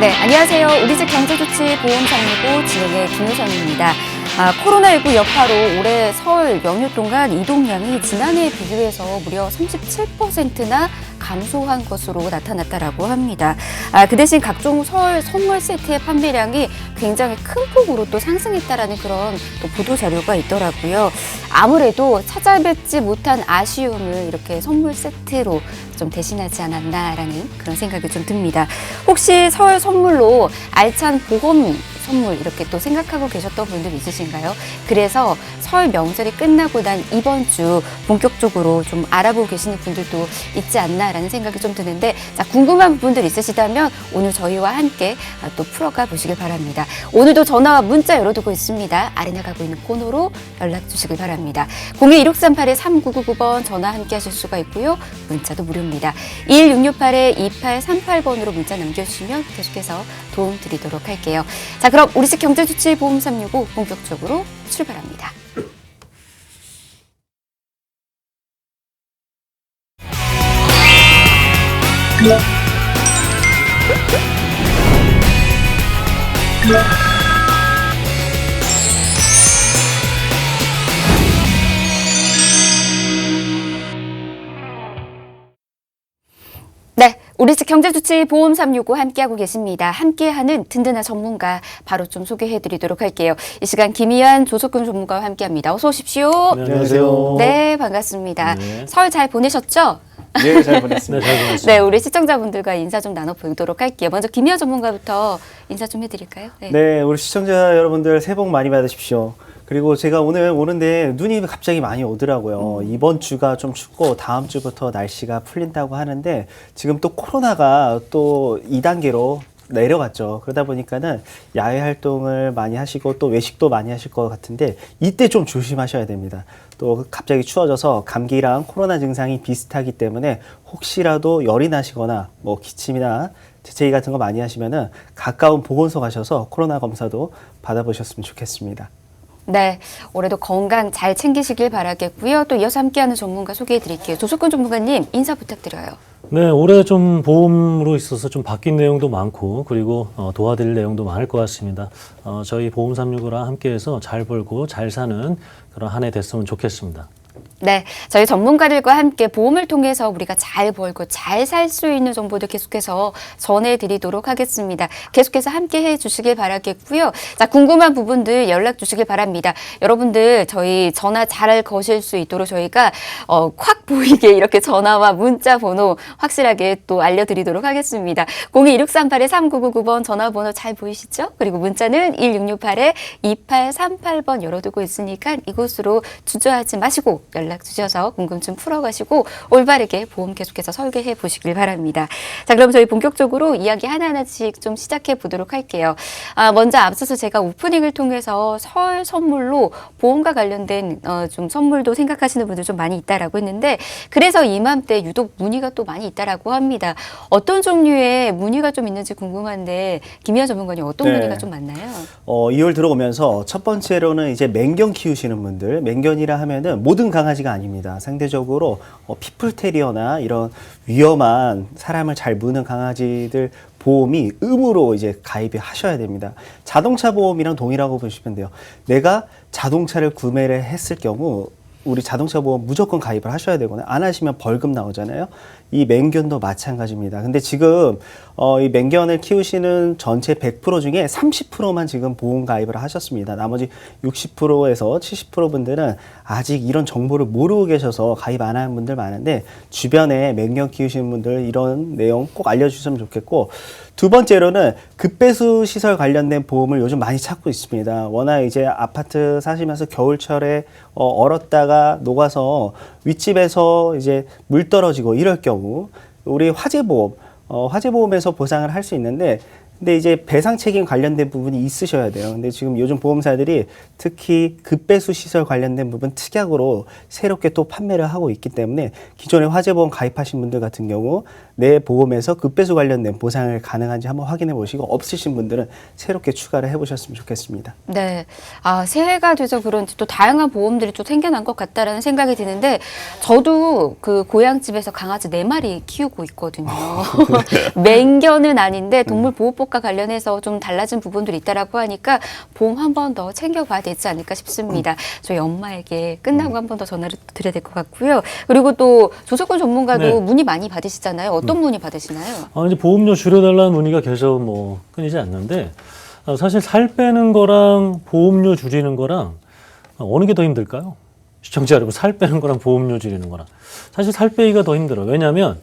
네, 안녕하세요. 우리집 경제조치보험 365 진행의 김효선입니다. 코로나19 여파로 올해 설 연휴 동안 이동량이 지난해에 비교해서 무려 37%나 감소한 것으로 나타났다라고 합니다. 그 대신 각종 설 선물 세트의 판매량이 굉장히 큰 폭으로 또 상승했다라는 그런 또 보도 자료가 있더라고요. 아무래도 찾아뵙지 못한 아쉬움을 이렇게 선물 세트로 좀 대신하지 않았나라는 그런 생각이 좀 듭니다. 혹시 설 선물로 알찬 보험 선물 이렇게 또 생각하고 계셨던 분들 있으신가요? 그래서 설 명절이 끝나고 난 이번 주 본격적으로 좀 알아보고 계시는 분들도 있지 않나라는 생각이 좀 드는데, 자, 궁금한 부분들 있으시다면 오늘 저희와 함께 또 풀어가 보시길 바랍니다. 오늘도 전화와 문자 열어두고 있습니다. 아래 나가고 있는 번호로 연락 주시길 바랍니다. 02-1638-3999번 전화 함께 하실 수가 있고요. 문자도 무료입니다. 1668-2838번으로 문자 남겨주시면 계속해서 도움 드리도록 할게요. 자, 그럼 우리집 경제조치보험 365 본격적으로 출발합니다. 네, 우리집 경제조치보험 365 함께하고 계십니다. 함께하는 든든한 전문가 바로 좀 소개해드리도록 할게요. 이 시간 김희안 조석근 전문가와 함께합니다. 어서 오십시오. 네, 안녕하세요. 네, 반갑습니다. 네. 설 잘 보내셨죠? 네, 잘 보냈습니다. 네, 잘 보냈습니다. 네, 우리 시청자분들과 인사 좀 나눠보도록 할게요. 먼저 김희안 전문가부터 인사 좀 해드릴까요? 네, 우리 시청자 여러분들 새해 복 많이 받으십시오. 그리고 제가 오늘 오는데 눈이 갑자기 많이 오더라고요. 이번 주가 좀 춥고 다음 주부터 날씨가 풀린다고 하는데 지금 또 코로나가 또 2단계로 내려갔죠. 그러다 보니까는 야외 활동을 많이 하시고 또 외식도 많이 하실 것 같은데 이때 좀 조심하셔야 됩니다. 또 갑자기 추워져서 감기랑 코로나 증상이 비슷하기 때문에 혹시라도 열이 나시거나 뭐 기침이나 재채기 같은 거 많이 하시면은 가까운 보건소 가셔서 코로나 검사도 받아보셨으면 좋겠습니다. 네, 올해도 건강 잘 챙기시길 바라겠고요. 또 이어서 함께하는 전문가 소개해드릴게요. 조석근 전문가님 인사 부탁드려요. 네, 올해 좀 보험으로 있어서 좀 바뀐 내용도 많고 그리고 도와드릴 내용도 많을 것 같습니다. 저희 보험 365랑 함께해서 잘 벌고 잘 사는 그런 한 해 됐으면 좋겠습니다. 네, 저희 전문가들과 함께 보험을 통해서 우리가 잘 벌고 잘 살 수 있는 정보들 계속해서 전해드리도록 하겠습니다. 계속해서 함께 해주시길 바라겠고요. 자, 궁금한 부분들 연락 주시길 바랍니다. 여러분들 저희 전화 잘 거실 수 있도록 저희가 확 보이게 이렇게 전화와 문자 번호 확실하게 또 알려드리도록 하겠습니다. 02-1638-3999번 전화번호 잘 보이시죠? 그리고 문자는 1668-2838번 열어두고 있으니까 이곳으로 주저하지 마시고 연락 주셔서 궁금증 풀어가시고 올바르게 보험 계속해서 설계해 보시길 바랍니다. 자, 그럼 저희 본격적으로 이야기 하나하나씩 좀 시작해 보도록 할게요. 먼저 앞서서 제가 오프닝을 통해서 설 선물로 보험과 관련된 좀 선물도 생각하시는 분들 좀 많이 있다라고 했는데, 그래서 이맘때 유독 문의가 또 많이 있다라고 합니다. 어떤 종류의 문의가 좀 있는지 궁금한데 김희안 전문가님 어떤 문의가 좀 많나요? 2월 들어오면서 첫 번째로는 이제 맹견 키우시는 분들, 맹견이라 하면은 모든 강아지가 아닙니다. 상대적으로 피플테리어나 이런 위험한 사람을 잘 무는 강아지들 보험이 의무로 이제 가입을 하셔야 됩니다. 자동차 보험이랑 동일하고 보시면 돼요. 내가 자동차를 구매를 했을 경우 우리 자동차 보험 무조건 가입을 하셔야 되거나 안 하시면 벌금 나오잖아요. 이 맹견도 마찬가지입니다. 근데 지금 이 맹견을 키우시는 전체 100% 중에 30%만 지금 보험 가입을 하셨습니다. 나머지 60%에서 70% 분들은 아직 이런 정보를 모르고 계셔서 가입 안 하는 분들 많은데, 주변에 맹견 키우시는 분들 이런 내용 꼭 알려주셨으면 좋겠고, 두 번째로는 급배수 시설 관련된 보험을 요즘 많이 찾고 있습니다. 워낙 이제 아파트 사시면서 겨울철에 얼었다가 녹아서 윗집에서 이제 물 떨어지고 이럴 경우 우리 화재보험, 화재보험에서 보상을 할 수 있는데, 근데 이제 배상 책임 관련된 부분이 있으셔야 돼요. 근데 지금 요즘 보험사들이 특히 급배수 시설 관련된 부분 특약으로 새롭게 또 판매를 하고 있기 때문에 기존에 화재보험 가입하신 분들 같은 경우 내 보험에서 급배수 관련된 보상을 가능한지 한번 확인해 보시고, 없으신 분들은 새롭게 추가를 해보셨으면 좋겠습니다. 네, 새해가 돼서 그런지 또 다양한 보험들이 또 생겨난 것 같다라는 생각이 드는데, 저도 그 고향집에서 강아지 4마리 키우고 있거든요. 맹견은 아닌데 동물보호법 방법과 관련해서 좀 달라진 부분들이 있다라고 하니까 보험 한 번 더 챙겨봐야 되지 않을까 싶습니다. 저희 엄마에게 끝나고 한 번 더 전화를 드려야 될 것 같고요. 그리고 또 조석권 전문가도 네. 문의 많이 받으시잖아요. 어떤 문의 받으시나요? 이제 보험료 줄여달라는 문의가 계속 뭐 끊이지 않는데 사실 살 빼는 거랑 보험료 줄이는 거랑 어느 게 더 힘들까요? 시청자 여러분, 살 빼는 거랑 보험료 줄이는 거랑 사실 살 빼기가 더 힘들어요. 왜냐하면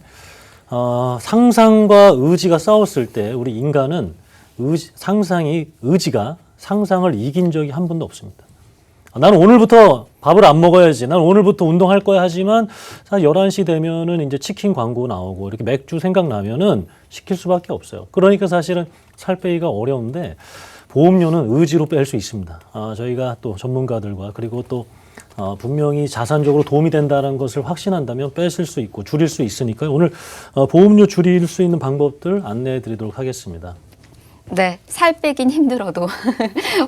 상상과 의지가 싸웠을 때 우리 인간은 의지가 상상을 이긴 적이 한 번도 없습니다. 나는 오늘부터 밥을 안 먹어야지. 나는 오늘부터 운동할 거야 하지만 사실 11시 되면은 이제 치킨 광고 나오고 이렇게 맥주 생각나면은 시킬 수밖에 없어요. 그러니까 사실은 살 빼기가 어려운데 보험료는 의지로 뺄 수 있습니다. 저희가 또 전문가들과 그리고 또 분명히 자산적으로 도움이 된다는 것을 확신한다면 빼실 수 있고 줄일 수 있으니까요. 오늘 보험료 줄일 수 있는 방법들 안내해 드리도록 하겠습니다. 네, 살 빼긴 힘들어도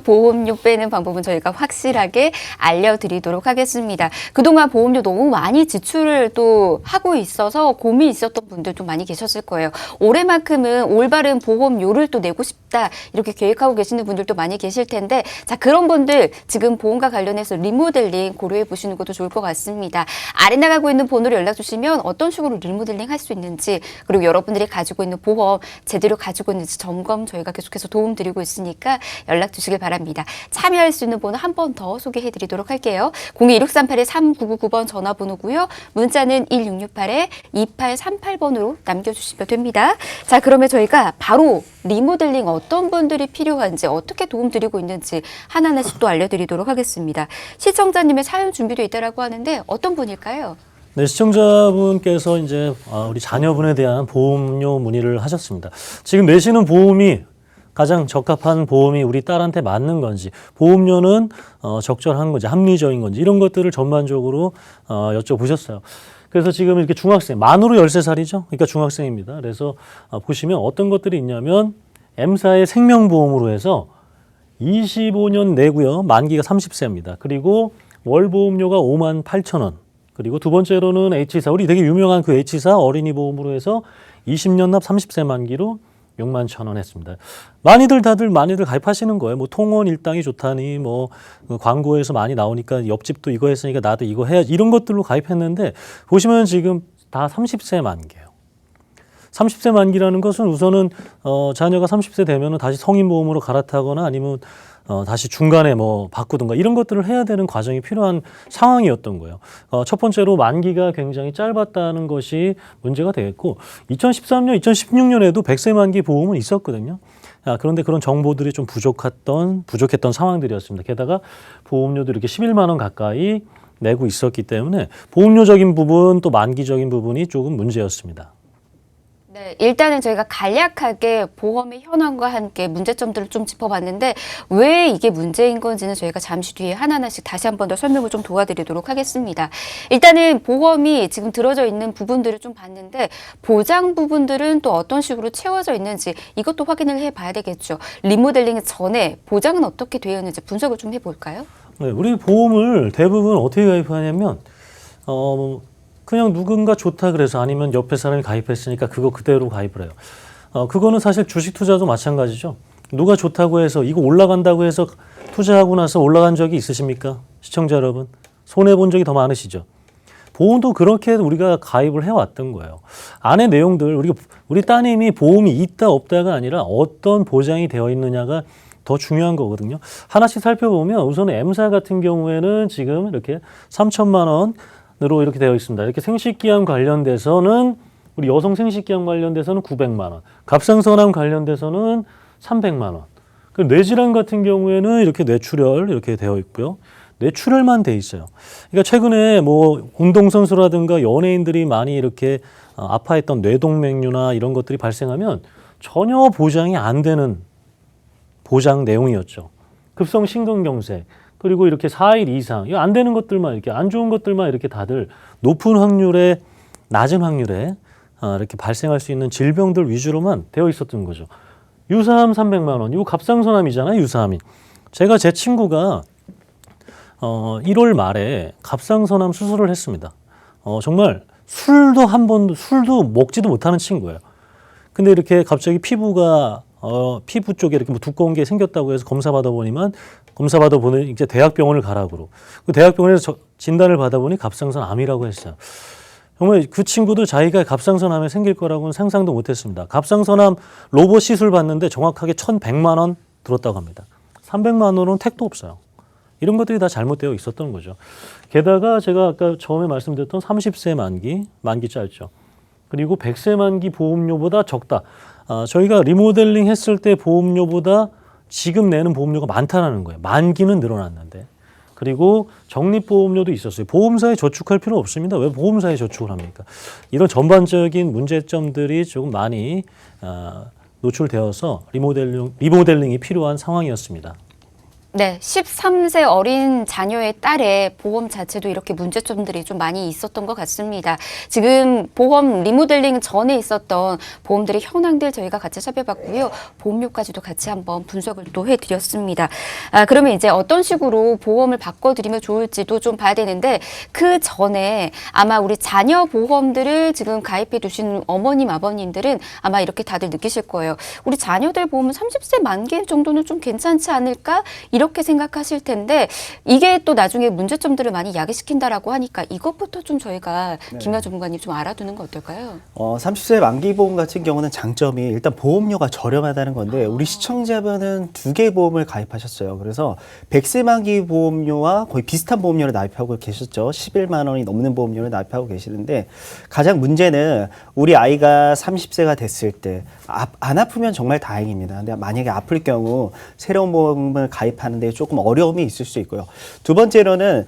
보험료 빼는 방법은 저희가 확실하게 알려드리도록 하겠습니다. 그동안 보험료 너무 많이 지출을 또 하고 있어서 고민이 있었던 분들도 많이 계셨을 거예요. 올해만큼은 올바른 보험료를 또 내고 싶다 이렇게 계획하고 계시는 분들도 많이 계실 텐데 자 그런 분들 지금 보험과 관련해서 리모델링 고려해 보시는 것도 좋을 것 같습니다. 아래 나가고 있는 번호로 연락 주시면 어떤 식으로 리모델링 할 수 있는지 그리고 여러분들이 가지고 있는 보험 제대로 가지고 있는지 점검 저희가 계속해서 도움드리고 있으니까 연락 주시길 바랍니다. 참여할 수 있는 번호 한 번 더 소개해드리도록 할게요. 02-1638-3999번 전화번호고요. 문자는 1668-2838번으로 남겨주시면 됩니다. 자, 그러면 저희가 바로 리모델링 어떤 분들이 필요한지 어떻게 도움드리고 있는지 하나하나씩 또 알려드리도록 하겠습니다. 시청자님의 사연 준비되어 있다고 하는데 어떤 분일까요? 네, 시청자분께서 이제 우리 자녀분에 대한 보험료 문의를 하셨습니다. 지금 내시는 보험이 가장 적합한 보험이 우리 딸한테 맞는 건지, 보험료는 적절한 건지, 합리적인 건지 이런 것들을 전반적으로 여쭤보셨어요. 그래서 지금 이렇게 중학생, 만으로 13살이죠. 그러니까 중학생입니다. 그래서 보시면 어떤 것들이 있냐면 M사의 생명보험으로 해서 25년 내고요. 만기가 30세입니다. 그리고 월보험료가 58,000원. 그리고 두 번째로는 H사, 우리 되게 유명한 그 H사 어린이 보험으로 해서 20년 납 30세 만기로 61,000원 했습니다. 많이들 가입하시는 거예요. 뭐 통원 일당이 좋다니 뭐 광고에서 많이 나오니까 옆집도 이거 했으니까 나도 이거 해야지 이런 것들로 가입했는데 보시면 지금 다 30세 만기예요. 30세 만기라는 것은 우선은 자녀가 30세 되면은 다시 성인보험으로 갈아타거나 아니면 다시 중간에 뭐 바꾸든가 이런 것들을 해야 되는 과정이 필요한 상황이었던 거예요. 첫 번째로 만기가 굉장히 짧았다는 것이 문제가 되겠고 2013년, 2016년에도 100세 만기 보험은 있었거든요. 그런데 그런 정보들이 좀 부족했던 상황들이었습니다. 게다가 보험료도 이렇게 11만 원 가까이 내고 있었기 때문에 보험료적인 부분 또 만기적인 부분이 조금 문제였습니다. 네, 일단은 저희가 간략하게 보험의 현황과 함께 문제점들을 좀 짚어봤는데 왜 이게 문제인 건지는 저희가 잠시 뒤에 하나하나씩 다시 한 번 더 설명을 좀 도와드리도록 하겠습니다. 일단은 보험이 지금 들어져 있는 부분들을 좀 봤는데 보장 부분들은 또 어떤 식으로 채워져 있는지 이것도 확인을 해봐야 되겠죠. 리모델링 전에 보장은 어떻게 되어 있는지 분석을 좀 해볼까요? 네, 우리 보험을 대부분 어떻게 가입하냐면 그냥 누군가 좋다 그래서 아니면 옆에 사람이 가입했으니까 그거 그대로 가입을 해요. 그거는 사실 주식 투자도 마찬가지죠. 누가 좋다고 해서 이거 올라간다고 해서 투자하고 나서 올라간 적이 있으십니까? 시청자 여러분. 손해본 적이 더 많으시죠? 보험도 그렇게 우리가 가입을 해왔던 거예요. 안에 내용들, 우리 따님이 보험이 있다 없다가 아니라 어떤 보장이 되어 있느냐가 더 중요한 거거든요. 하나씩 살펴보면 우선 M사 같은 경우에는 지금 이렇게 3천만 원 으로 이렇게 되어 있습니다. 이렇게 생식기암 관련돼서는 우리 여성 생식기암 관련돼서는 900만 원, 갑상선암 관련돼서는 300만 원. 그 뇌질환 같은 경우에는 이렇게 뇌출혈 이렇게 되어 있고요. 뇌출혈만 돼 있어요. 그러니까 최근에 뭐 운동선수라든가 연예인들이 많이 이렇게 아파했던 뇌동맥류나 이런 것들이 발생하면 전혀 보장이 안 되는 보장 내용이었죠. 급성 심근경색. 그리고 이렇게 4일 이상, 이거 안 되는 것들만 이렇게 안 좋은 것들만 이렇게 다들 낮은 확률에 이렇게 발생할 수 있는 질병들 위주로만 되어 있었던 거죠. 유사암 300만 원, 이거 갑상선암이잖아요, 유사암이. 제 친구가 1월 말에 갑상선암 수술을 했습니다. 정말 술도 먹지도 못하는 친구예요. 근데 이렇게 갑자기 피부가 피부 쪽에 이렇게 뭐 두꺼운 게 생겼다고 해서 검사 받아보니만 이제 대학병원을 가라고. 그 대학병원에서 진단을 받아보니 갑상선 암이라고 했어요. 정말 그 친구도 자기가 갑상선암에 생길 거라고는 상상도 못했습니다. 갑상선암 로봇 시술 받는데 정확하게 1,100만 원 들었다고 합니다. 300만 원은 택도 없어요. 이런 것들이 다 잘못되어 있었던 거죠. 게다가 제가 아까 처음에 말씀드렸던 30세 만기 짧죠. 그리고 100세 만기 보험료보다 적다. 저희가 리모델링 했을 때 보험료보다 지금 내는 보험료가 많다라는 거예요. 만기는 늘어났는데. 그리고 적립보험료도 있었어요. 보험사에 저축할 필요 없습니다. 왜 보험사에 저축을 합니까? 이런 전반적인 문제점들이 조금 많이 노출되어서 리모델링이 필요한 상황이었습니다. 네, 13세 어린 자녀의 딸의 보험 자체도 이렇게 문제점들이 좀 많이 있었던 것 같습니다. 지금 보험 리모델링 전에 있었던 보험들의 현황들 저희가 같이 살펴봤고요. 보험료까지도 같이 한번 분석을 또 해드렸습니다. 그러면 이제 어떤 식으로 보험을 바꿔드리면 좋을지도 좀 봐야 되는데 그 전에 아마 우리 자녀 보험들을 지금 가입해 두신 어머님, 아버님들은 아마 이렇게 다들 느끼실 거예요. 우리 자녀들 보험은 30세 만기 정도는 좀 괜찮지 않을까? 이렇게 생각하실 텐데 이게 또 나중에 문제점들을 많이 야기시킨다라고 하니까 이것부터 좀 저희가 김현 전문가님 좀 알아두는 거 어떨까요? 30세 만기 보험 같은 경우는 장점이 일단 보험료가 저렴하다는 건데 우리 시청자분은 2개 보험을 가입하셨어요. 그래서 100세 만기 보험료와 거의 비슷한 보험료를 납입하고 계셨죠. 11만 원이 넘는 보험료를 납입하고 계시는데 가장 문제는 우리 아이가 30세가 됐을 때 안 아프면 정말 다행입니다. 근데 만약에 아플 경우 새로운 보험을 가입하는데 조금 어려움이 있을 수 있고요. 두 번째로는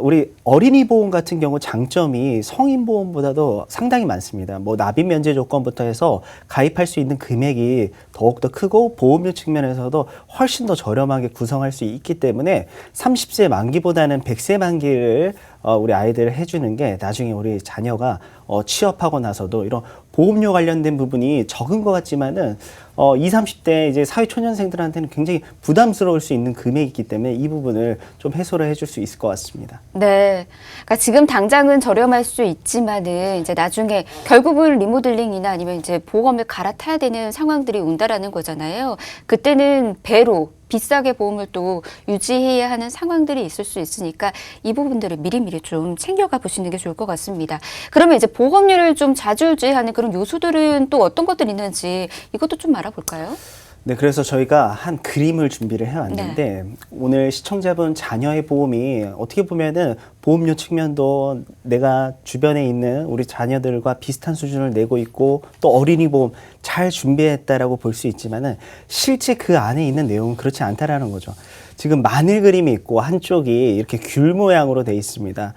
우리 어린이 보험 같은 경우 장점이 성인 보험보다도 상당히 많습니다. 뭐 납입 면제 조건부터 해서 가입할 수 있는 금액이 더욱더 크고 보험료 측면에서도 훨씬 더 저렴하게 구성할 수 있기 때문에 30세 만기보다는 100세 만기를 우리 아이들 해주는 게 나중에 우리 자녀가 취업하고 나서도 이런 보험료 관련된 부분이 적은 것 같지만은 20, 30대 이제 사회초년생들한테는 굉장히 부담스러울 수 있는 금액이기 때문에 이 부분을 좀 해소를 해줄 수 있을 것 같습니다. 네. 그러니까 지금 당장은 저렴할 수 있지만은 이제 나중에 결국은 리모델링이나 아니면 이제 보험을 갈아타야 되는 상황들이 온다라는 거잖아요. 그때는 배로 비싸게 보험을 또 유지해야 하는 상황들이 있을 수 있으니까 이 부분들을 미리미리 좀 챙겨가 보시는 게 좋을 것 같습니다. 그러면 이제 보험료를 좀 좌지우지하는 그런 요소들은 또 어떤 것들이 있는지 이것도 좀 알아볼까요? 네, 그래서 저희가 한 그림을 준비를 해왔는데 오늘 시청자분 자녀의 보험이 어떻게 보면은 보험료 측면도 내가 주변에 있는 우리 자녀들과 비슷한 수준을 내고 있고 또 어린이 보험 잘 준비했다라고 볼 수 있지만은 실제 그 안에 있는 내용은 그렇지 않다라는 거죠. 지금 마늘 그림이 있고 한쪽이 이렇게 귤 모양으로 돼 있습니다.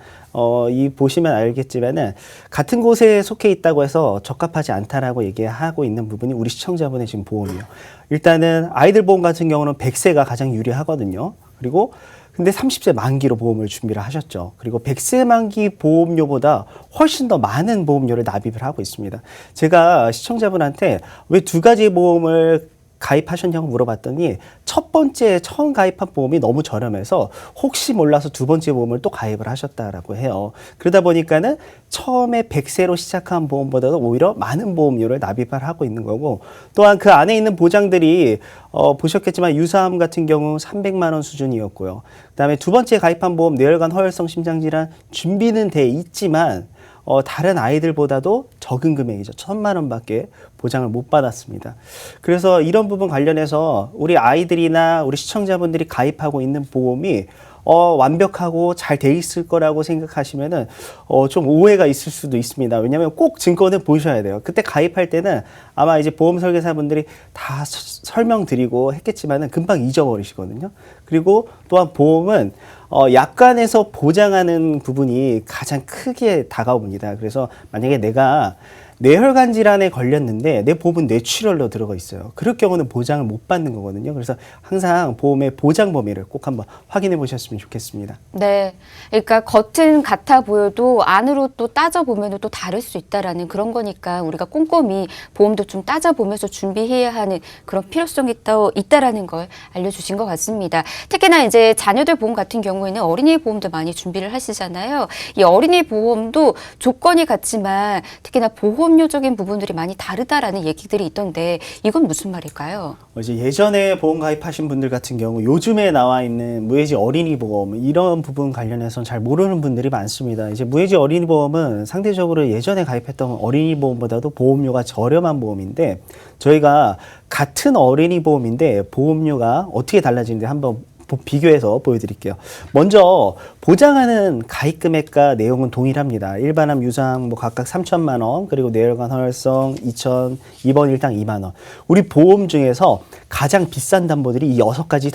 이 보시면 알겠지만은 같은 곳에 속해 있다고 해서 적합하지 않다라고 얘기하고 있는 부분이 우리 시청자분의 지금 보험이요. 일단은 아이들 보험 같은 경우는 100세가 가장 유리하거든요. 그리고 근데 30세 만기로 보험을 준비를 하셨죠. 그리고 100세 만기 보험료보다 훨씬 더 많은 보험료를 납입을 하고 있습니다. 제가 시청자분한테 왜 2가지 보험을 가입하셨냐고 물어봤더니 첫 번째 처음 가입한 보험이 너무 저렴해서 혹시 몰라서 2번째 보험을 또 가입을 하셨다라고 해요. 그러다 보니까는 처음에 100세로 시작한 보험보다도 오히려 많은 보험료를 납입을 하고 있는 거고 또한 그 안에 있는 보장들이 보셨겠지만 유사암 같은 경우 300만 원 수준이었고요. 그다음에 2번째 가입한 보험 뇌혈관 허혈성 심장질환 준비는 돼 있지만 다른 아이들보다도 적은 금액이죠. 1,000만 원밖에 보장을 못 받았습니다. 그래서 이런 부분 관련해서 우리 아이들이나 우리 시청자분들이 가입하고 있는 보험이 완벽하고 잘 돼 있을 거라고 생각하시면은 좀 오해가 있을 수도 있습니다. 왜냐하면 꼭 증권을 보셔야 돼요. 그때 가입할 때는 아마 이제 보험 설계사분들이 다 설명드리고 했겠지만은 금방 잊어버리시거든요. 그리고 또한 보험은 약관에서 보장하는 부분이 가장 크게 다가옵니다. 그래서 만약에 내가 뇌혈관 질환에 걸렸는데 내 보험은 뇌출혈로 들어가 있어요. 그럴 경우는 보장을 못 받는 거거든요. 그래서 항상 보험의 보장 범위를 꼭 한번 확인해 보셨으면 좋겠습니다. 네. 그러니까 겉은 같아 보여도 안으로 또 따져보면 또 다를 수 있다라는 그런 거니까 우리가 꼼꼼히 보험도 좀 따져보면서 준비해야 하는 그런 필요성이 또 있다라는 걸 알려주신 것 같습니다. 특히나 이제 자녀들 보험 같은 경우에는 어린이 보험도 많이 준비를 하시잖아요. 이 어린이 보험도 조건이 같지만 특히나 보험 법률적인 부분들이 많이 다르다라는 얘기들이 있던데 이건 무슨 말일까요? 이제 예전에 보험 가입하신 분들 같은 경우 요즘에 나와 있는 무해지 어린이 보험 이런 부분 관련해서는 잘 모르는 분들이 많습니다. 이제 무해지 어린이 보험은 상대적으로 예전에 가입했던 어린이 보험보다도 보험료가 저렴한 보험인데 저희가 같은 어린이 보험인데 보험료가 어떻게 달라지는지 한번 비교해서 보여드릴게요. 먼저 보장하는 가입 금액과 내용은 동일합니다. 일반암, 유상 각각 3천만 원, 그리고 뇌혈관 헌혈성 2천, 입원 일당 2만 원. 우리 보험 중에서 가장 비싼 담보들이 이 6가지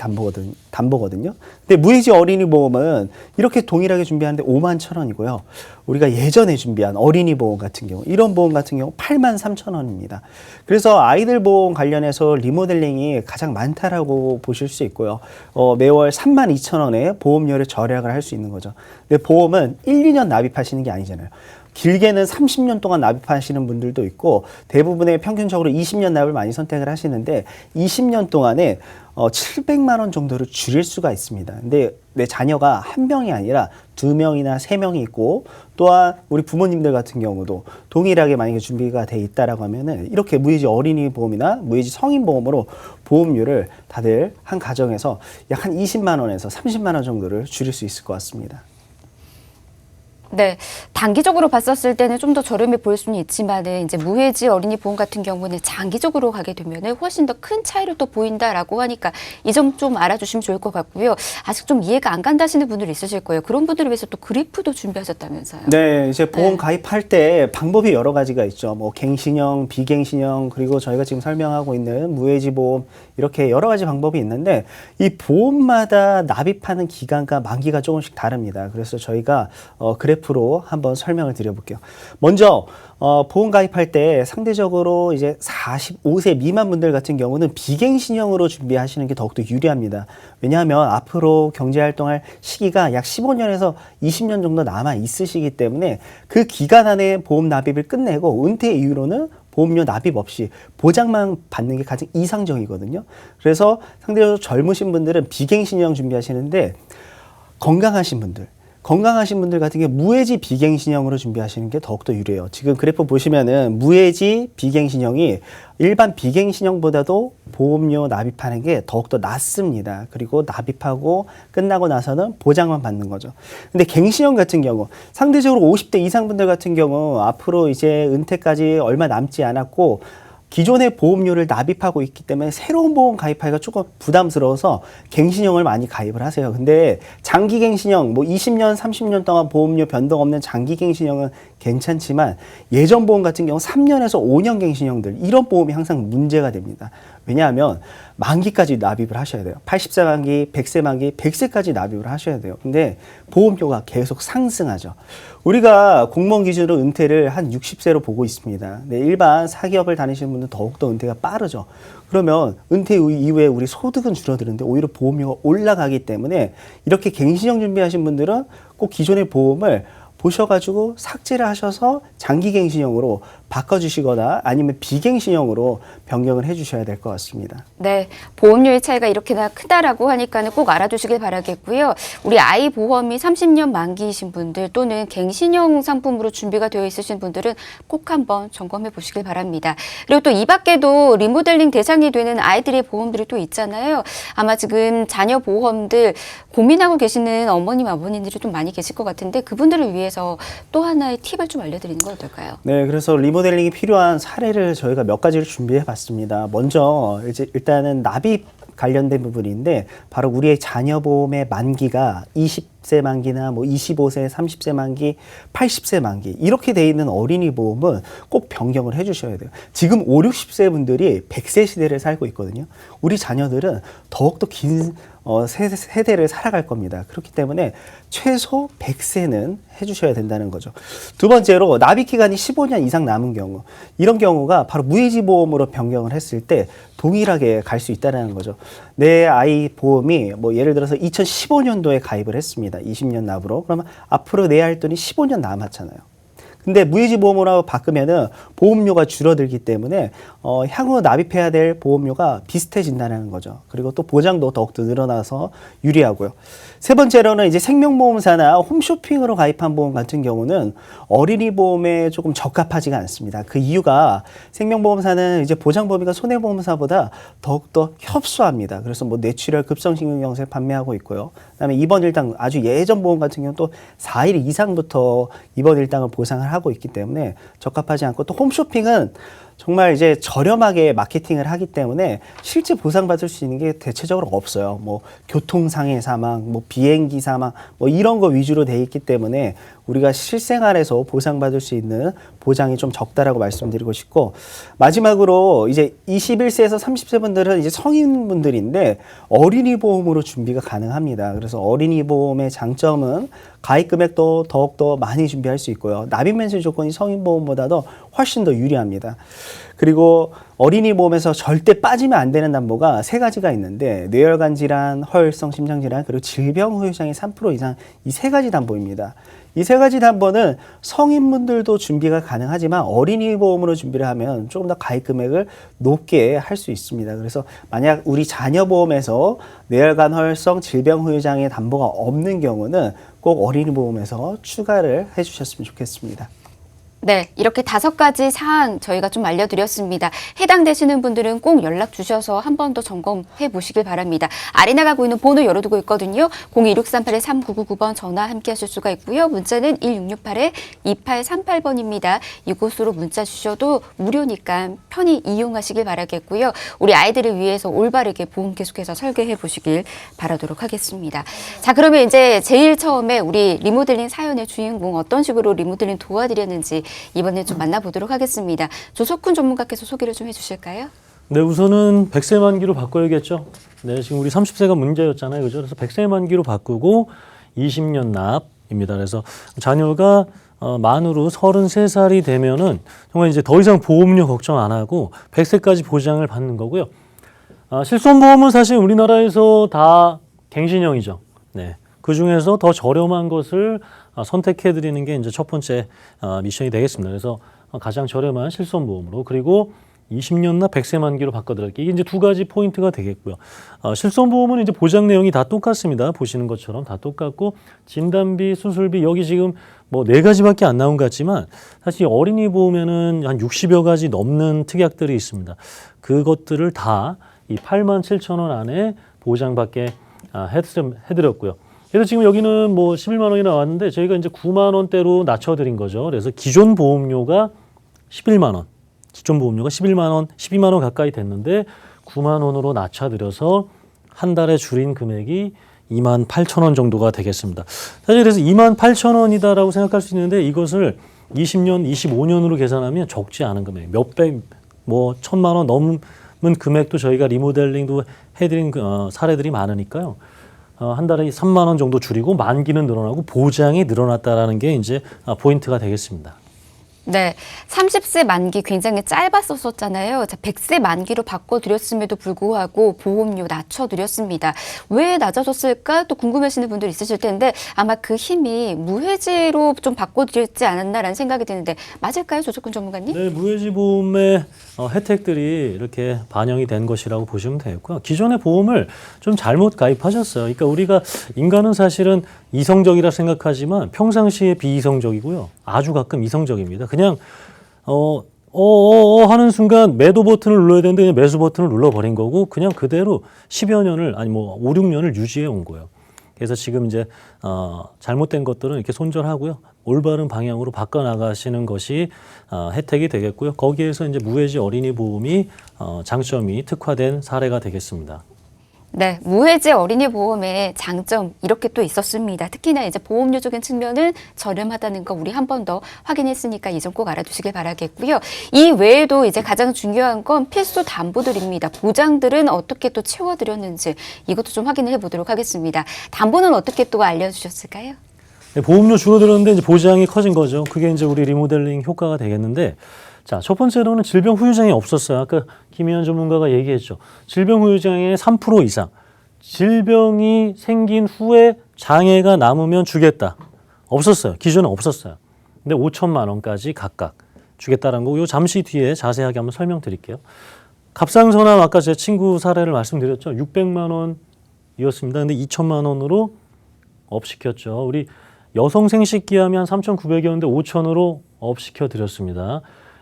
담보거든요. 근데 무해지 어린이 보험은 이렇게 동일하게 준비하는데 5만 1천 원이고요. 우리가 예전에 준비한 어린이 보험 같은 경우, 이런 보험 같은 경우 8만 3천 원입니다. 그래서 아이들 보험 관련해서 리모델링이 가장 많다라고 보실 수 있고요. 매월 3만 2천 원에 보험료를 절약을 할 수 있는 거죠. 근데 보험은 1, 2년 납입하시는 게 아니잖아요. 길게는 30년 동안 납입하시는 분들도 있고 대부분의 평균적으로 20년 납을 많이 선택을 하시는데 20년 동안에 700만 원 정도를 줄일 수가 있습니다. 근데 내 자녀가 한 명이 아니라 2명이나 3명이 있고 또한 우리 부모님들 같은 경우도 동일하게 만약에 준비가 돼 있다라고 하면은 이렇게 무해지 어린이 보험이나 무해지 성인 보험으로 보험료를 다들 한 가정에서 약 한 20만 원에서 30만 원 정도를 줄일 수 있을 것 같습니다. 네, 단기적으로 봤었을 때는 좀 더 저렴해 보일 수는 있지만은 이제 무해지 어린이 보험 같은 경우는 장기적으로 가게 되면은 훨씬 더 큰 차이를 또 보인다라고 하니까 이 점 좀 알아주시면 좋을 것 같고요. 아직 좀 이해가 안 간다 하시는 분들이 있으실 거예요. 그런 분들을 위해서 또 그래프도 준비하셨다면서요. 네, 이제 보험 가입할 때 방법이 여러 가지가 있죠. 갱신형, 비갱신형, 그리고 저희가 지금 설명하고 있는 무해지 보험 이렇게 여러 가지 방법이 있는데 이 보험마다 납입하는 기간과 만기가 조금씩 다릅니다. 그래서 저희가 그래프로 한번 설명을 드려볼게요. 먼저 보험 가입할 때 상대적으로 이제 45세 미만 분들 같은 경우는 비갱신형으로 준비하시는 게 더욱더 유리합니다. 왜냐하면 앞으로 경제활동할 시기가 약 15년에서 20년 정도 남아 있으시기 때문에 그 기간 안에 보험 납입을 끝내고 은퇴 이후로는 보험료 납입 없이 보장만 받는 게 가장 이상적이거든요. 그래서 상대적으로 젊으신 분들은 비갱신형 준비하시는데 건강하신 분들 같은 경우 무해지 비갱신형으로 준비하시는 게 더욱더 유리해요. 지금 그래프 보시면은 무해지 비갱신형이 일반 비갱신형보다도 보험료 납입하는 게 더욱더 낫습니다. 그리고 납입하고 끝나고 나서는 보장만 받는 거죠. 근데 갱신형 같은 경우 상대적으로 50대 이상 분들 같은 경우 앞으로 이제 은퇴까지 얼마 남지 않았고 기존의 보험료를 납입하고 있기 때문에 새로운 보험 가입하기가 조금 부담스러워서 갱신형을 많이 가입을 하세요. 근데 장기 갱신형, 20년, 30년 동안 보험료 변동 없는 장기 갱신형은 괜찮지만 예전 보험 같은 경우 3년에서 5년 갱신형들 이런 보험이 항상 문제가 됩니다. 왜냐하면 만기까지 납입을 하셔야 돼요. 80세 만기, 100세 만기, 100세까지 납입을 하셔야 돼요. 근데 보험료가 계속 상승하죠. 우리가 공무원 기준으로 은퇴를 한 60세로 보고 있습니다. 네, 일반 사기업을 다니시는 분들은 더욱더 은퇴가 빠르죠. 그러면 은퇴 이후에 우리 소득은 줄어드는데 오히려 보험료가 올라가기 때문에 이렇게 갱신형 준비하신 분들은 꼭 기존의 보험을 보셔가지고 삭제를 하셔서 장기갱신형으로 바꿔주시거나 아니면 비갱신형으로 변경을 해주셔야 될 것 같습니다. 네, 보험료의 차이가 이렇게나 크다라고 하니까는 꼭 알아두시길 바라겠고요. 우리 아이 보험이 30년 만기이신 분들 또는 갱신형 상품으로 준비가 되어 있으신 분들은 꼭 한번 점검해 보시길 바랍니다. 그리고 또 이 밖에도 리모델링 대상이 되는 아이들의 보험들이 또 있잖아요. 아마 지금 자녀 보험들 고민하고 계시는 어머님, 아버님들이 좀 많이 계실 것 같은데 그분들을 위해서 또 하나의 팁을 좀 알려드리는 건 어떨까요? 네, 그래서 리모델링이 필요한 사례를 저희가 몇 가지를 준비해 봤습니다. 먼저 일단은 납입 관련된 부분인데 바로 우리의 자녀 보험의 만기가 20세 만기나 25세, 30세 만기, 80세 만기 이렇게 돼 있는 어린이 보험은 꼭 변경을 해 주셔야 돼요. 지금 5, 60세 분들이 100세 시대를 살고 있거든요. 우리 자녀들은 더욱더 긴 세대를 살아갈 겁니다. 그렇기 때문에 최소 100세는 해주셔야 된다는 거죠. 두 번째로 납입 기간이 15년 이상 남은 경우 이런 경우가 바로 무해지 보험으로 변경을 했을 때 동일하게 갈 수 있다는 거죠. 내 아이 보험이 예를 들어서 2015년도에 가입을 했습니다. 20년 납으로. 그러면 앞으로 내야 할 돈이 15년 남았잖아요. 근데 무해지 보험으로 바꾸면은 보험료가 줄어들기 때문에 향후 납입해야 될 보험료가 비슷해진다는 거죠. 그리고 또 보장도 더욱더 늘어나서 유리하고요. 세 번째로는 이제 생명보험사나 홈쇼핑으로 가입한 보험 같은 경우는 어린이 보험에 조금 적합하지가 않습니다. 그 이유가 생명보험사는 이제 보장범위가 손해보험사보다 더욱더 협소합니다. 그래서 뭐 뇌출혈, 급성심근경색 판매하고 있고요. 그다음에 입원 일당 아주 예전 보험 같은 경우는 또 4일 이상부터 입원 일당을 보상을 하고 있기 때문에 적합하지 않고, 또 홈쇼핑은 정말 이제 저렴하게 마케팅을 하기 때문에 실제 보상받을 수 있는 게 대체적으로 없어요. 뭐 교통상해 사망, 뭐 비행기 사망, 뭐 이런 거 위주로 돼 있기 때문에 우리가 실생활에서 보상받을 수 있는 보장이 좀 적다라고 말씀드리고 싶고, 마지막으로 이제 21세에서 30세 분들은 이제 성인분들인데 어린이 보험으로 준비가 가능합니다. 그래서 어린이 보험의 장점은 가입 금액도 더욱더 많이 준비할 수 있고요. 납입 면세 조건이 성인 보험보다도 훨씬 더 유리합니다. 그리고 어린이 보험에서 절대 빠지면 안 되는 담보가 세 가지가 있는데, 뇌혈관 질환, 허혈성 심장 질환, 그리고 질병 후유장애 3% 이상, 이 세 가지 담보입니다. 이 세 가지 담보는 성인분들도 준비가 가능하지만 어린이 보험으로 준비를 하면 조금 더 가입 금액을 높게 할 수 있습니다. 그래서 만약 우리 자녀 보험에서 뇌혈관, 허혈성, 질병 후유장애 담보가 없는 경우는 꼭 어린이 보험에서 추가를 해주셨으면 좋겠습니다. 네, 이렇게 5가지 사항 저희가 좀 알려드렸습니다. 해당되시는 분들은 꼭 연락 주셔서 한 번 더 점검해 보시길 바랍니다. 아래 나가고 있는 번호 열어두고 있거든요. 0263813999번 전화 함께 하실 수가 있고요. 문자는 1668-2838번입니다. 이곳으로 문자 주셔도 무료니까 편히 이용하시길 바라겠고요. 우리 아이들을 위해서 올바르게 보험 계속해서 설계해 보시길 바라도록 하겠습니다. 자, 그러면 이제 제일 처음에 우리 리모델링 사연의 주인공 어떤 식으로 리모델링 도와드렸는지 이번에 좀 만나보도록 하겠습니다. 조석훈 전문가께서 소개를 좀 해주실까요? 네, 우선은 100세 만기로 바꿔야겠죠. 네, 지금 우리 30세가 문제였잖아요. 그죠? 그래서 100세 만기로 바꾸고 20년 납입니다. 그래서 자녀가 만으로 33살이 되면은 정말 이제 더 이상 보험료 걱정 안 하고 100세까지 보장을 받는 거고요. 실손보험은 사실 우리나라에서 다 갱신형이죠. 네. 그 중에서 더 저렴한 것을 선택해 드리는 게 이제 첫 번째 미션이 되겠습니다. 그래서 가장 저렴한 실손보험으로, 그리고 20년 납 100세 만기로 바꿔드릴게요. 이게 이제 두 가지 포인트가 되겠고요. 실손보험은 이제 보장 내용이 다 똑같습니다. 보시는 것처럼 다 똑같고, 진단비, 수술비 여기 지금 뭐 4가지밖에 안 나온 것 같지만 사실 어린이 보험에는 한 60여 가지 넘는 특약들이 있습니다. 그것들을 다 이 87,000원 안에 보장받게 해드렸고요. 그래서 지금 여기는 뭐 11만 원이 나왔는데 저희가 이제 9만 원대로 낮춰드린 거죠. 그래서 기존 보험료가 11만 원, 기존 보험료가 11만 원, 12만 원 가까이 됐는데 9만 원으로 낮춰드려서 한 달에 줄인 금액이 28,000원 정도가 되겠습니다. 사실 그래서 28,000원이다라고 생각할 수 있는데 이것을 20년, 25년으로 계산하면 적지 않은 금액, 몇백, 뭐 1,000만 원 넘는 금액도 저희가 리모델링도 해드린 사례들이 많으니까요. 한 달에 3만 원 정도 줄이고 만기는 늘어나고 보장이 늘어났다라는 게 이제 포인트가 되겠습니다. 네, 30세 만기 굉장히 짧았었잖아요. 자, 100세 만기로 바꿔드렸음에도 불구하고 보험료 낮춰드렸습니다. 왜 낮아졌을까? 또 궁금하시는 분들 있으실 텐데 아마 그 힘이 무해지로 좀 바꿔드렸지 않았나라는 생각이 드는데 맞을까요, 조석훈 전문가님? 네, 무해지 보험의 혜택들이 이렇게 반영이 된 것이라고 보시면 되겠고요. 기존의 보험을 좀 잘못 가입하셨어요. 그러니까 우리가 인간은 사실은 이성적이라 생각하지만 평상시에 비이성적이고요. 아주 가끔 이성적입니다. 그냥 하는 순간 매도 버튼을 눌러야 되는데 그냥 매수 버튼을 눌러버린 거고 그냥 그대로 10여 년을 아니 뭐 5, 6년을 유지해 온 거예요. 그래서 지금 이제 잘못된 것들은 이렇게 손절하고요. 올바른 방향으로 바꿔나가시는 것이 혜택이 되겠고요. 거기에서 이제 무해지 어린이 보험이 장점이 특화된 사례가 되겠습니다. 네, 무해지 어린이 보험의 장점 이렇게 또 있었습니다. 특히나 이제 보험료적인 측면은 저렴하다는 거 우리 한 번 더 확인했으니까 이 점 꼭 알아두시길 바라겠고요. 이 외에도 이제 가장 중요한 건 필수 담보들입니다. 보장들은 어떻게 또 채워드렸는지 이것도 좀 확인을 해보도록 하겠습니다. 담보는 어떻게 또 알려주셨을까요? 네, 보험료 줄어들었는데 이제 보장이 커진 거죠. 그게 이제 우리 리모델링 효과가 되겠는데, 자, 첫 번째로는 질병 후유장애 없었어요. 아까 김희연 전문가가 얘기했죠. 질병 후유장애 3% 이상. 질병이 생긴 후에 장애가 남으면 주겠다. 없었어요. 기존에 없었어요. 근데 5천만 원까지 각각 주겠다는 거, 요 잠시 뒤에 자세하게 한번 설명드릴게요. 갑상선암 아까 제 친구 사례를 말씀드렸죠. 600만 원이었습니다. 근데 2천만 원으로 업시켰죠. 우리 여성 생식기암이 한 3,900이었는데 5천으로 업시켜 드렸습니다.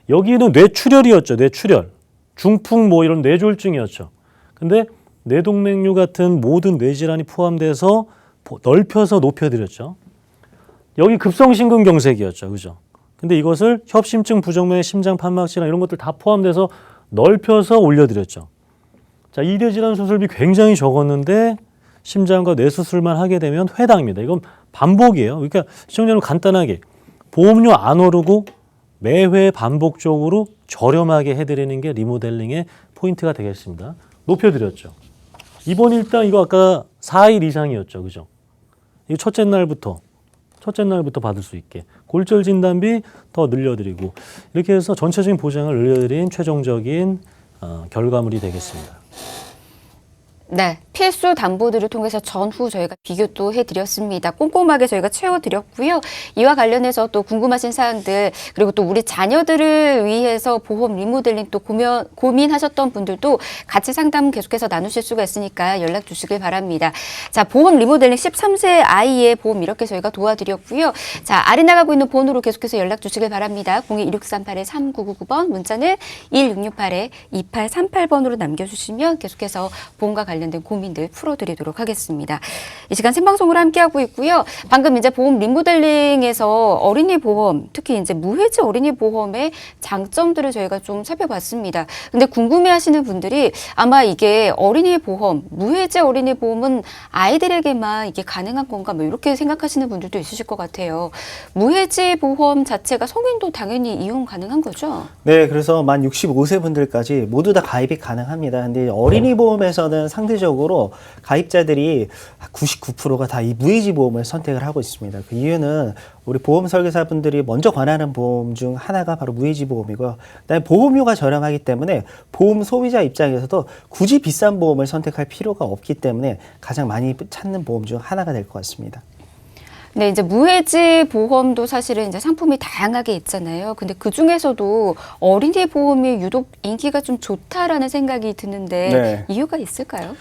여기는 뇌출혈이었죠. 뇌출혈. 중풍 뭐 이런 뇌졸중이었죠. 근데 뇌동맥류 같은 모든 뇌질환이 포함돼서 넓혀서 높여드렸죠. 여기 급성심근경색이었죠. 그죠? 근데 이것을 협심증, 부정맥, 심장 판막질환 이런 것들 다 포함돼서 넓혀서 올려드렸죠. 자, 이 뇌질환 수술비 굉장히 적었는데 심장과 뇌 수술만 하게 되면 회당입니다. 이건 반복이에요. 그러니까 시청자 여러분 간단하게 보험료 안 오르고 매회 반복적으로 저렴하게 해드리는 게 리모델링의 포인트가 되겠습니다. 높여드렸죠. 입원 일당 이거 아까 4일 이상이었죠. 그죠? 이거 첫째 날부터 받을 수 있게 골절 진단비 더 늘려드리고 이렇게 해서 전체적인 보장을 늘려드린 최종적인 결과물이 되겠습니다. 네, 필수 담보들을 통해서 전후 저희가 비교도 해드렸습니다. 꼼꼼하게 저희가 채워드렸고요. 이와 관련해서 또 궁금하신 사항들 그리고 또 우리 자녀들을 위해서 보험 리모델링 또 고민하셨던 분들도 같이 상담 계속해서 나누실 수가 있으니까 연락 주시길 바랍니다. 자, 보험 리모델링 13세 아이의 보험 이렇게 저희가 도와드렸고요. 자, 아래 나가고 있는 번호로 계속해서 연락 주시길 바랍니다. 02-1638-3999번 문자는 1668-2838번으로 남겨주시면 계속해서 보험과 관련된 고민들 풀어드리도록 하겠습니다. 이 시간 생방송으로 함께하고 있고요. 방금 이제 보험 리모델링에서 어린이 보험, 특히 이제 무해지 어린이 보험의 장점들을 저희가 좀 살펴봤습니다. 근데 궁금해하시는 분들이 아마 이게 어린이 보험, 무해지 어린이 보험은 아이들에게만 이게 가능한 건가 뭐 이렇게 생각하시는 분들도 있으실 것 같아요. 무해지 보험 자체가 성인도 당연히 이용 가능한 거죠? 네, 그래서 만 65세 분들까지 모두 다 가입이 가능합니다. 근데 어린이 보험에서는 상대적으로 가입자들이 99%가 다 이 무해지 보험을 선택을 하고 있습니다. 그 이유는 우리 보험 설계사분들이 먼저 권하는 보험 중 하나가 바로 무해지 보험이고요. 그다음에 보험료가 저렴하기 때문에 보험 소비자 입장에서도 굳이 비싼 보험을 선택할 필요가 없기 때문에 가장 많이 찾는 보험 중 하나가 될 것 같습니다. 네, 이제 무해지 보험도 사실은 이제 상품이 다양하게 있잖아요. 근데 그 중에서도 어린이 보험이 유독 인기가 좀 좋다라는 생각이 드는데 네. 이유가 있을까요?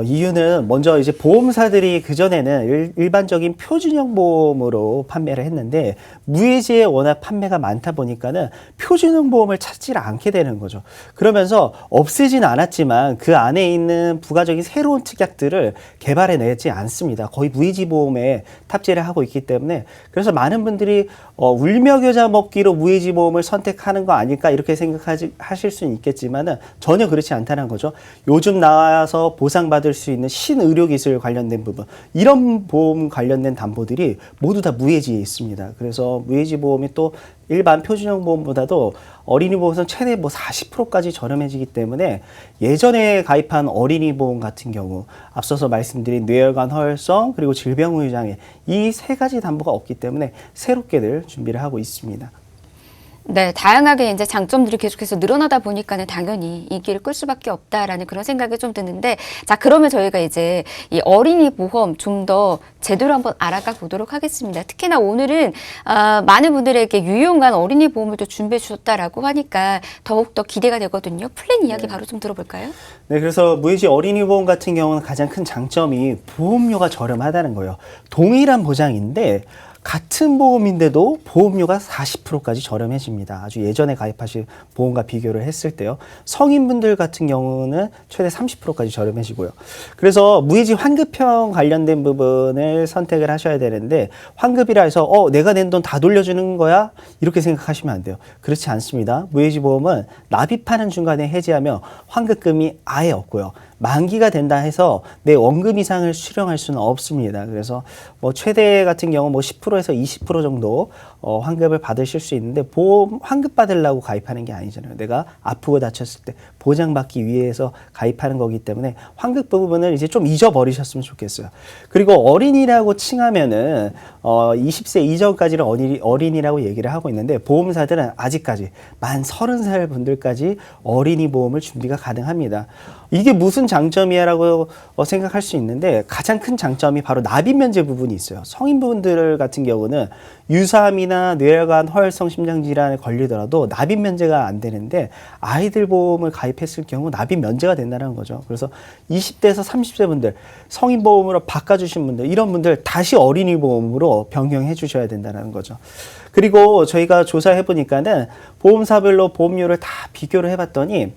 이유는 먼저 이제 보험사들이 그전에는 일반적인 표준형 보험으로 판매를 했는데 무해지에 워낙 판매가 많다 보니까는 표준형 보험을 찾지 않게 되는 거죠. 그러면서 없애진 않았지만 그 안에 있는 부가적인 새로운 특약들을 개발해내지 않습니다. 거의 무해지 보험에 탑재를 하고 있기 때문에 그래서 많은 분들이 울며겨자 먹기로 무해지 보험을 선택하는 거 아닐까 이렇게 생각하실 수는 있겠지만은 전혀 그렇지 않다는 거죠. 요즘 나와서 보상받을 수 있는 신의료기술 관련된 부분 이런 보험 관련된 담보들이 모두 다 무해지에 있습니다. 그래서 무해지 보험이 또 일반 표준형 보험보다도 어린이 보험은 최대 40%까지 저렴해지기 때문에 예전에 가입한 어린이 보험 같은 경우 앞서서 말씀드린 뇌혈관 허혈성 그리고 질병 후유 장애 이 세 가지 담보가 없기 때문에 새롭게들 준비를 하고 있습니다. 네, 다양하게 이제 장점들이 계속해서 늘어나다 보니까는 당연히 인기를 끌 수밖에 없다라는 그런 생각이 좀 드는데, 자, 그러면 저희가 이제 이 어린이 보험 좀 더 제대로 한번 알아가 보도록 하겠습니다. 특히나 오늘은 많은 분들에게 유용한 어린이 보험을 또 준비해 주셨다라고 하니까 더욱더 기대가 되거든요. 플랜 이야기 바로 좀 들어볼까요? 네, 그래서 무해지 어린이 보험 같은 경우는 가장 큰 장점이 보험료가 저렴하다는 거예요. 동일한 보장인데 같은 보험인데도 보험료가 40%까지 저렴해집니다. 아주 예전에 가입하신 보험과 비교를 했을 때요. 성인분들 같은 경우는 최대 30%까지 저렴해지고요. 그래서 무해지 환급형 관련된 부분을 선택을 하셔야 되는데 환급이라 해서 내가 낸 돈 다 돌려주는 거야? 이렇게 생각하시면 안 돼요. 그렇지 않습니다. 무해지 보험은 납입하는 중간에 해지하며 환급금이 아예 없고요. 만기가 된다 해서 내 원금 이상을 수령할 수는 없습니다. 그래서 최대 같은 경우 10%에서 20% 정도 환급을 받으실 수 있는데 보험 환급 받으려고 가입하는 게 아니잖아요. 내가 아프고 다쳤을 때 보장받기 위해서 가입하는 거기 때문에 환급 부분을 이제 좀 잊어버리셨으면 좋겠어요. 그리고 어린이라고 칭하면은 20세 이전까지는 어린이라고 얘기를 하고 있는데 보험사들은 아직까지 만 30살 분들까지 어린이 보험을 준비가 가능합니다. 이게 무슨 장점이야라고 생각할 수 있는데 가장 큰 장점이 바로 납입 면제 부분이 있어요. 성인분들 같은 경우는 유사암이나 뇌혈관, 허혈성 심장 질환에 걸리더라도 납입 면제가 안 되는데 아이들 보험을 가입했을 경우 납입 면제가 된다는 거죠. 그래서 20대에서 30대 분들 성인 보험으로 바꿔주신 분들 이런 분들 다시 어린이 보험으로 변경해 주셔야 된다는 거죠. 그리고 저희가 조사해 보니까는 보험사별로 보험료를 다 비교를 해봤더니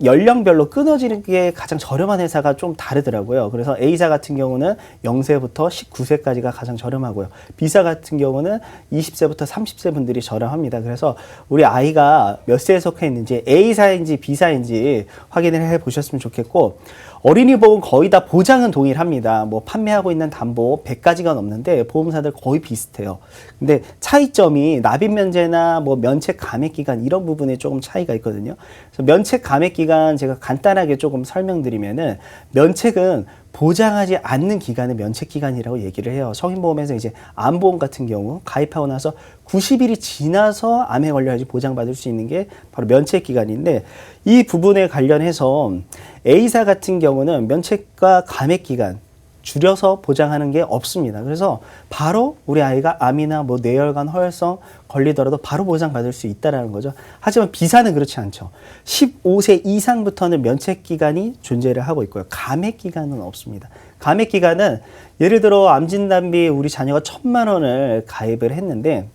연령별로 끊어지는 게 가장 저렴한 회사가 좀 다르더라고요. 그래서 A사 같은 경우는 0세부터 19세까지가 가장 저렴하고요. B사 같은 경우는 20세부터 30세 분들이 저렴합니다. 그래서 우리 아이가 몇 세에 속해 있는지 A사인지 B사인지 확인을 해 보셨으면 좋겠고, 어린이 보험 거의 다 보장은 동일합니다. 뭐 판매하고 있는 담보 100가지가 넘는데 보험사들 거의 비슷해요. 근데 차이점이 납입 면제나 뭐 면책 감액 기간 이런 부분에 조금 차이가 있거든요. 그래서 면책 감액 기간 제가 간단하게 조금 설명드리면은, 면책은 보장하지 않는 기간을 면책 기간이라고 얘기를 해요. 성인보험에서 이제 암보험 같은 경우 가입하고 나서 90일이 지나서 암에 걸려야지 보장받을 수 있는 게 바로 면책 기간인데, 이 부분에 관련해서 A사 같은 경우는 면책과 감액 기간 줄여서 보장하는 게 없습니다. 그래서 바로 우리 아이가 암이나 뭐 뇌혈관, 허혈성 걸리더라도 바로 보장받을 수 있다는 거죠. 하지만 B사는 그렇지 않죠. 15세 이상부터는 면책 기간이 존재를 하고 있고요. 감액 기간은 없습니다. 감액 기간은 예를 들어 암 진단비 우리 자녀가 1,000만 원을 가입을 했는데,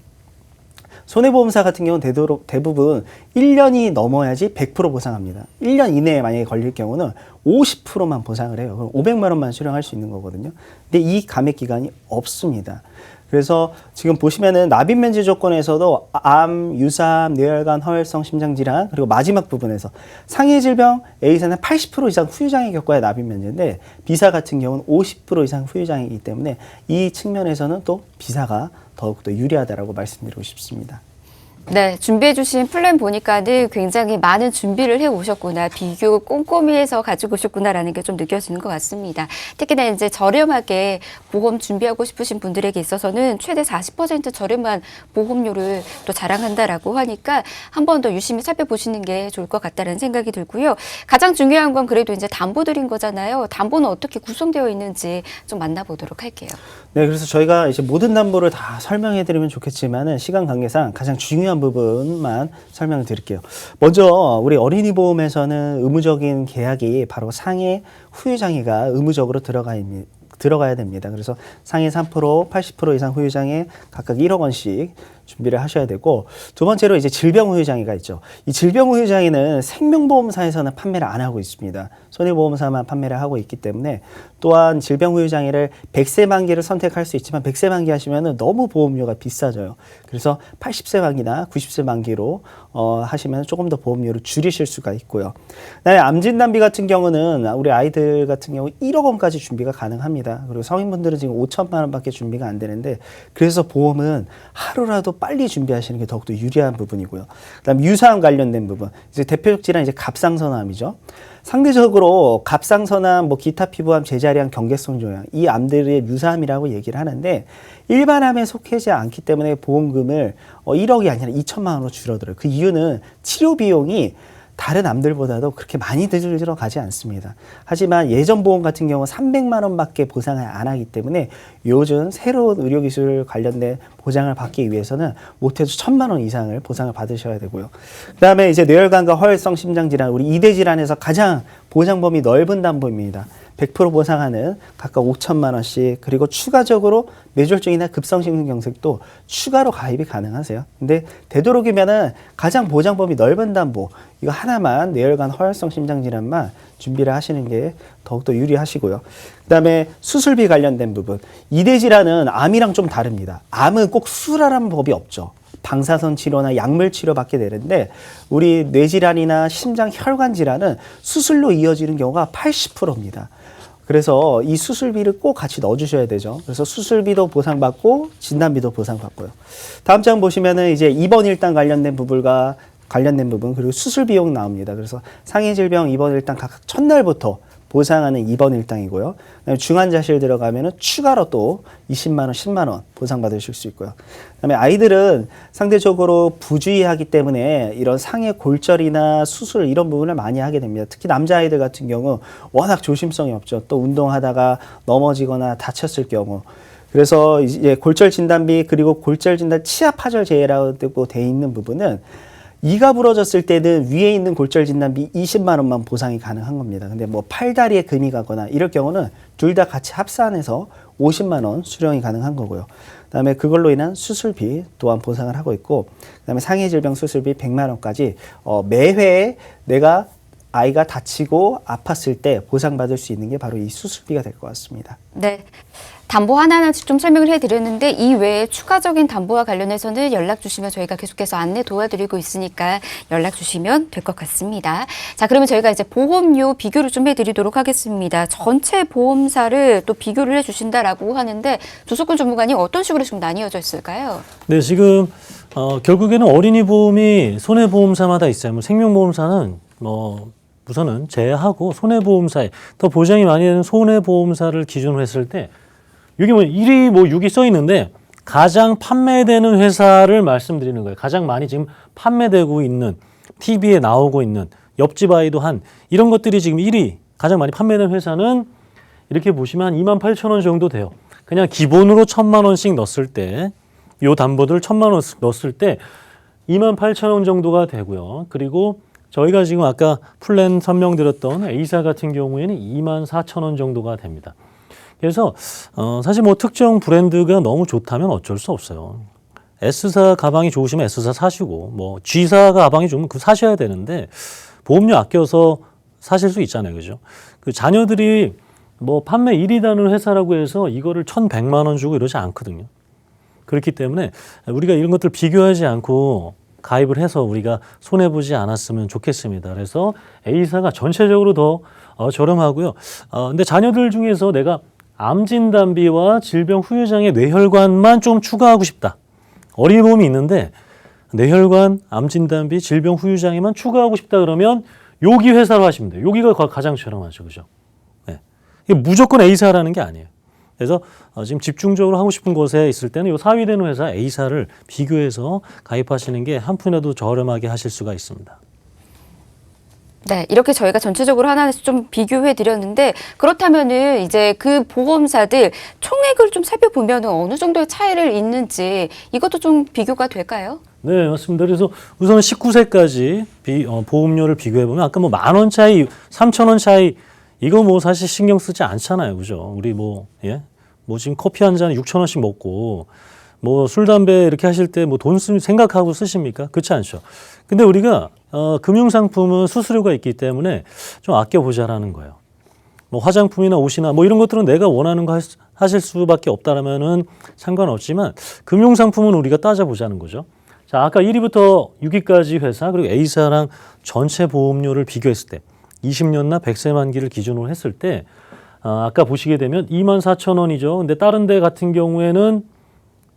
손해보험사 같은 경우는 대부분 1년이 넘어야지 100% 보상합니다. 1년 이내에 만약에 걸릴 경우는 50%만 보상을 해요. 그럼 500만 원만 수령할 수 있는 거거든요. 근데 이 감액 기간이 없습니다. 그래서 지금 보시면은 납입 면제 조건에서도 암, 유사암, 뇌혈관, 허혈성 심장질환, 그리고 마지막 부분에서 상해 질병 A사는 80% 이상 후유장애 겪어야 납입 면제인데, B사 같은 경우는 50% 이상 후유장애이기 때문에 이 측면에서는 또 B사가 더욱더 유리하다라고 말씀드리고 싶습니다. 네, 준비해주신 플랜 보니까는 굉장히 많은 준비를 해 오셨구나, 비교 꼼꼼히 해서 가지고 오셨구나라는 게 좀 느껴지는 것 같습니다. 특히나 이제 저렴하게 보험 준비하고 싶으신 분들에게 있어서는 최대 40% 저렴한 보험료를 또 자랑한다라고 하니까 한 번 더 유심히 살펴보시는 게 좋을 것 같다는 생각이 들고요. 가장 중요한 건 그래도 이제 담보 드린 거잖아요. 담보는 어떻게 구성되어 있는지 좀 만나보도록 할게요. 네, 그래서 저희가 이제 모든 담보를 다 설명해 드리면 좋겠지만은 시간 관계상 가장 중요한 부분만 설명을 드릴게요. 먼저 우리 어린이 보험에서는 의무적인 계약이 바로 상해 후유장애가 의무적으로 들어가야 됩니다. 그래서 상해 3%, 80% 이상 후유장애 각각 1억 원씩 준비를 하셔야 되고, 두 번째로 이제 질병 후유장애가 있죠. 이 질병 후유장애는 생명보험사에서는 판매를 안 하고 있습니다. 손해보험사만 판매를 하고 있기 때문에, 또한 질병 후유장애를 100세 만기를 선택할 수 있지만 100세 만기 하시면 너무 보험료가 비싸져요. 그래서 80세 만기나 90세 만기로 하시면 조금 더 보험료를 줄이실 수가 있고요. 그다음에 암 진단비 같은 경우는 우리 아이들 같은 경우 1억 원까지 준비가 가능합니다. 그리고 성인분들은 지금 5천만 원밖에 준비가 안 되는데, 그래서 보험은 하루라도 빨리 준비하시는 게 더욱더 유리한 부분이고요. 그다음 유사암 관련된 부분, 이제 대표적 질환 이제 갑상선암이죠. 상대적으로 갑상선암, 뭐 기타 피부암, 제자리암, 경계성 종양, 이 암들의 유사암이라고 얘기를 하는데, 일반 암에 속하지 않기 때문에 보험금을 1억이 아니라 2천만 원으로 줄어들어요. 그 이유는 치료 비용이 다른 암들보다도 그렇게 많이 들어가지 않습니다. 하지만 예전 보험 같은 경우 300만 원밖에 보상을 안 하기 때문에 요즘 새로운 의료기술 관련된 보장을 받기 위해서는 못해도 1,000만 원 이상을 보상을 받으셔야 되고요. 그다음에 이제 뇌혈관과 허혈성 심장질환, 우리 2대 질환에서 가장 보장 범위 넓은 담보입니다. 100% 보상하는 각각 5천만 원씩, 그리고 추가적으로 뇌졸중이나 급성심근경색도 추가로 가입이 가능하세요. 근데 되도록이면은 가장 보장 범위 넓은 담보, 이거 하나만, 뇌혈관 허혈성 심장질환만 준비를 하시는 게 더욱더 유리하시고요. 그다음에 수술비 관련된 부분, 2대 질환은 암이랑 좀 다릅니다. 암은 꼭 수술하라는 법이 없죠. 방사선 치료나 약물 치료 받게 되는데, 우리 뇌질환이나 심장 혈관 질환은 수술로 이어지는 경우가 80%입니다. 그래서 이 수술비를 꼭 같이 넣어주셔야 되죠. 그래서 수술비도 보상받고 진단비도 보상받고요. 다음 장 보시면은 이제 입원 일당 관련된 부분, 그리고 수술 비용 나옵니다. 그래서 상해 질병 입원 일당 각각 첫날부터 보상하는 입원 일당이고요. 그다음에 중환자실 들어가면은 추가로 또 20만 원, 10만 원 보상받으실 수 있고요. 그다음에 아이들은 상대적으로 부주의하기 때문에 이런 상해 골절이나 수술 이런 부분을 많이 하게 됩니다. 특히 남자아이들 같은 경우 워낙 조심성이 없죠. 또 운동하다가 넘어지거나 다쳤을 경우. 그래서 이제 골절 진단비 그리고 골절 진단 치아 파절 제외라고 돼 있는 부분은 이가 부러졌을 때는 위에 있는 골절 진단비 20만 원만 보상이 가능한 겁니다. 근데 뭐 팔다리에 금이 가거나 이럴 경우는 둘 다 같이 합산해서 50만 원 수령이 가능한 거고요. 그다음에 그걸로 인한 수술비 또한 보상을 하고 있고, 그다음에 상해 질병 수술비 100만 원까지 매회 내가 아이가 다치고 아팠을 때 보상받을 수 있는 게 바로 이 수술비가 될 것 같습니다. 네. 담보 하나하나씩 좀 설명을 해드렸는데 이 외에 추가적인 담보와 관련해서는 연락 주시면 저희가 계속해서 안내 도와드리고 있으니까 연락 주시면 될 것 같습니다. 자, 그러면 저희가 이제 보험료 비교를 좀 해드리도록 하겠습니다. 전체 보험사를 또 비교를 해주신다라고 하는데 조석근 전문가님 어떤 식으로 좀 나뉘어져 있을까요? 네, 지금 결국에는 어린이 보험이 손해보험사마다 있어요. 뭐 생명보험사는 우선은 제외하고 손해보험사에 더 보장이 많이 되는 손해보험사를 기준으로 했을 때 이게 뭐 1위 뭐 6위 써 있는데 가장 판매되는 회사를 말씀드리는 거예요. 가장 많이 지금 판매되고 있는 TV에 나오고 있는 옆집 아이도 한 이런 것들이 지금 1위 가장 많이 판매되는 회사는 이렇게 보시면 한 28,000원 정도 돼요. 그냥 기본으로 1,000만 원씩 넣었을 때 요 담보들 1,000만 원 넣었을 때 28,000원 정도가 되고요. 그리고 저희가 지금 아까 플랜 설명드렸던 A사 같은 경우에는 24,000원 정도가 됩니다. 그래서 사실 뭐 특정 브랜드가 너무 좋다면 어쩔 수 없어요. S사 가방이 좋으시면 S사 사시고 뭐 G사 가방이 좋으면 그거 사셔야 되는데 보험료 아껴서 사실 수 있잖아요. 그죠? 그 자녀들이 뭐 판매 1위라는 회사라고 해서 이거를 1,100만 원 주고 이러지 않거든요. 그렇기 때문에 우리가 이런 것들 비교하지 않고 가입을 해서 우리가 손해보지 않았으면 좋겠습니다. 그래서 A사가 전체적으로 더 저렴하고요. 근데 자녀들 중에서 내가 암 진단비와 질병 후유장애 뇌혈관만 좀 추가하고 싶다. 어린이 보험이 있는데 뇌혈관, 암 진단비, 질병 후유장애만 추가하고 싶다 그러면 여기 회사로 하시면 돼요. 여기가 가장 저렴하죠. 그죠? 네. 이게 무조건 A사라는 게 아니에요. 그래서 지금 집중적으로 하고 싶은 곳에 있을 때는 이 4위 되는 회사 A사를 비교해서 가입하시는 게 한 푼이라도 저렴하게 하실 수가 있습니다. 네, 이렇게 저희가 전체적으로 하나씩 좀 비교해 드렸는데 그렇다면은 이제 그 보험사들 총액을 좀 살펴보면 어느 정도의 차이를 있는지 이것도 좀 비교가 될까요? 네, 맞습니다. 그래서 우선 19세까지 보험료를 비교해보면 아까 뭐 10,000원 차이, 3,000원 차이 이거 뭐 사실 신경 쓰지 않잖아요. 그죠? 우리 뭐 지금 커피 한 잔에 6,000원씩 먹고 뭐 술, 담배 이렇게 하실 때 뭐 돈 생각하고 쓰십니까? 그렇지 않죠. 근데 우리가 금융상품은 수수료가 있기 때문에 좀 아껴보자라는 거예요. 뭐 화장품이나 옷이나 뭐 이런 것들은 내가 원하는 거 하실 수밖에 없다라면은 상관없지만 금융상품은 우리가 따져보자는 거죠. 자, 아까 1위부터 6위까지 회사 그리고 A사랑 전체 보험료를 비교했을 때 20년나 100세 만기를 기준으로 했을 때 아까 보시게 되면 24,000원이죠. 근데 다른 데 같은 경우에는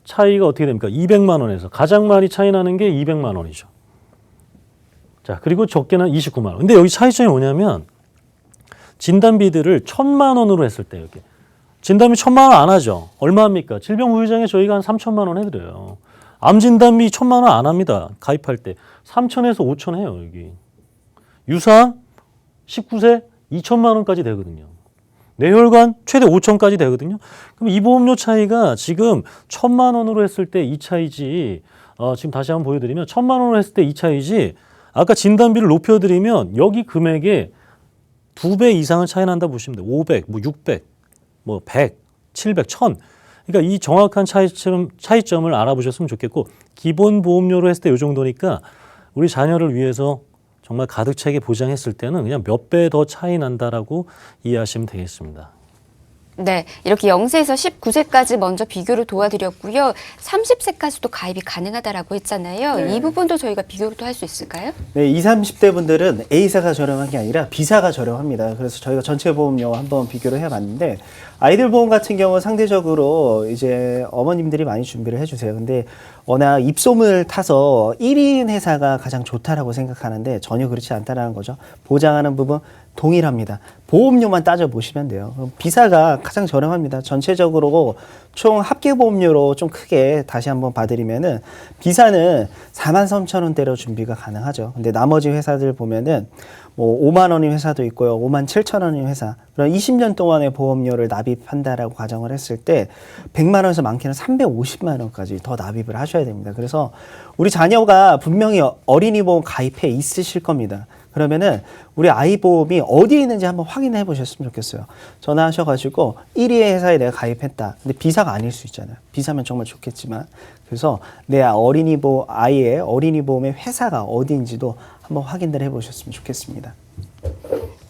차이가 어떻게 됩니까? 200만 원에서 가장 많이 차이 나는 게 200만 원이죠. 자, 그리고 적게는 29만 원. 근데 여기 차이점이 뭐냐면 진단비들을 1,000만 원으로 했을 때 여기 진단비 1,000만 원 안 하죠. 얼마 합니까? 질병 후유장애 저희가 한 3,000만 원 해드려요. 암 진단비 1,000만 원 안 합니다. 가입할 때 3,000에서 5,000 해요. 여기 유사암 19세 2,000만 원까지 되거든요. 뇌혈관 최대 5,000까지 되거든요. 그럼 이 보험료 차이가 지금 1,000만 원으로 했을 때 이 차이지. 지금 다시 한번 보여드리면 1,000만 원으로 했을 때 이 차이지. 아까 진단비를 높여드리면 여기 금액에 2배 이상은 차이 난다 보시면 돼요. 500, 뭐 600, 뭐 100, 700, 1000. 그러니까 이 정확한 차이점을 알아보셨으면 좋겠고 기본 보험료로 했을 때 이 정도니까 우리 자녀를 위해서 정말 가득 차게 보장했을 때는 그냥 몇 배 더 차이 난다라고 이해하시면 되겠습니다. 네, 이렇게 0세에서 19세까지 먼저 비교를 도와드렸고요. 30세까지도 가입이 가능하다라고 했잖아요. 네. 이 부분도 저희가 비교를 또 할 수 있을까요? 네, 20, 30대 분들은 A사가 저렴한 게 아니라 B사가 저렴합니다. 그래서 저희가 전체 보험료 한번 비교를 해봤는데 아이들 보험 같은 경우는 상대적으로 이제 어머님들이 많이 준비를 해주세요. 근데 워낙 입소문을 타서 1인 회사가 가장 좋다라고 생각하는데 전혀 그렇지 않다라는 거죠. 보장하는 부분 동일합니다. 보험료만 따져보시면 돼요. 그럼 B사가 가장 저렴합니다. 전체적으로 총 합계보험료로 좀 크게 다시 한번 봐드리면은 B사는 43,000원대로 준비가 가능하죠. 근데 나머지 회사들 보면은 뭐 5만 원인 회사도 있고요. 5만 7천 원인 회사. 그럼 20년 동안의 보험료를 납입한다라고 가정을 했을 때 100만 원에서 많게는 350만 원까지 더 납입을 하셔야 됩니다. 그래서 우리 자녀가 분명히 어린이 보험 가입해 있으실 겁니다. 그러면은 우리 아이 보험이 어디에 있는지 한번 확인해 보셨으면 좋겠어요. 전화하셔가지고 1위의 회사에 내가 가입했다. 근데 B사가 아닐 수 있잖아요. B사면 정말 좋겠지만. 그래서 내 아이의 어린이 보험의 회사가 어디인지도 한번 확인을 해 보셨으면 좋겠습니다.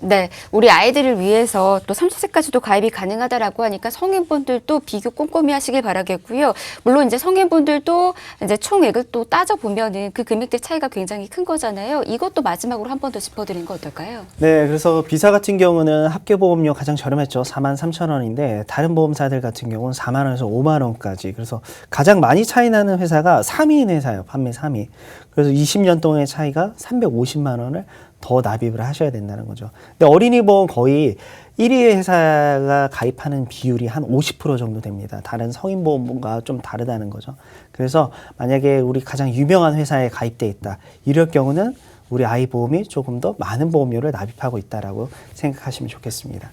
네, 우리 아이들을 위해서 또 30세까지도 가입이 가능하다라고 하니까 성인분들도 비교 꼼꼼히 하시길 바라겠고요. 물론 이제 성인분들도 이제 총액을 또 따져보면은 그 금액대 차이가 굉장히 큰 거잖아요. 이것도 마지막으로 한 번 더 짚어드리는 거 어떨까요? 네, 그래서 B사 같은 경우는 합계보험료 가장 저렴했죠. 43,000원인데 다른 보험사들 같은 경우는 4만 원에서 5만 원까지. 그래서 가장 많이 차이 나는 회사가 3위인 회사예요. 판매 3위. 그래서 20년 동안의 차이가 350만 원을 더 납입을 하셔야 된다는 거죠. 근데 어린이 보험 거의 1위 회사가 가입하는 비율이 한 50% 정도 됩니다. 다른 성인 보험과 좀 다르다는 거죠. 그래서 만약에 우리 가장 유명한 회사에 가입돼 있다. 이럴 경우는 우리 아이 보험이 조금 더 많은 보험료를 납입하고 있다라고 생각하시면 좋겠습니다.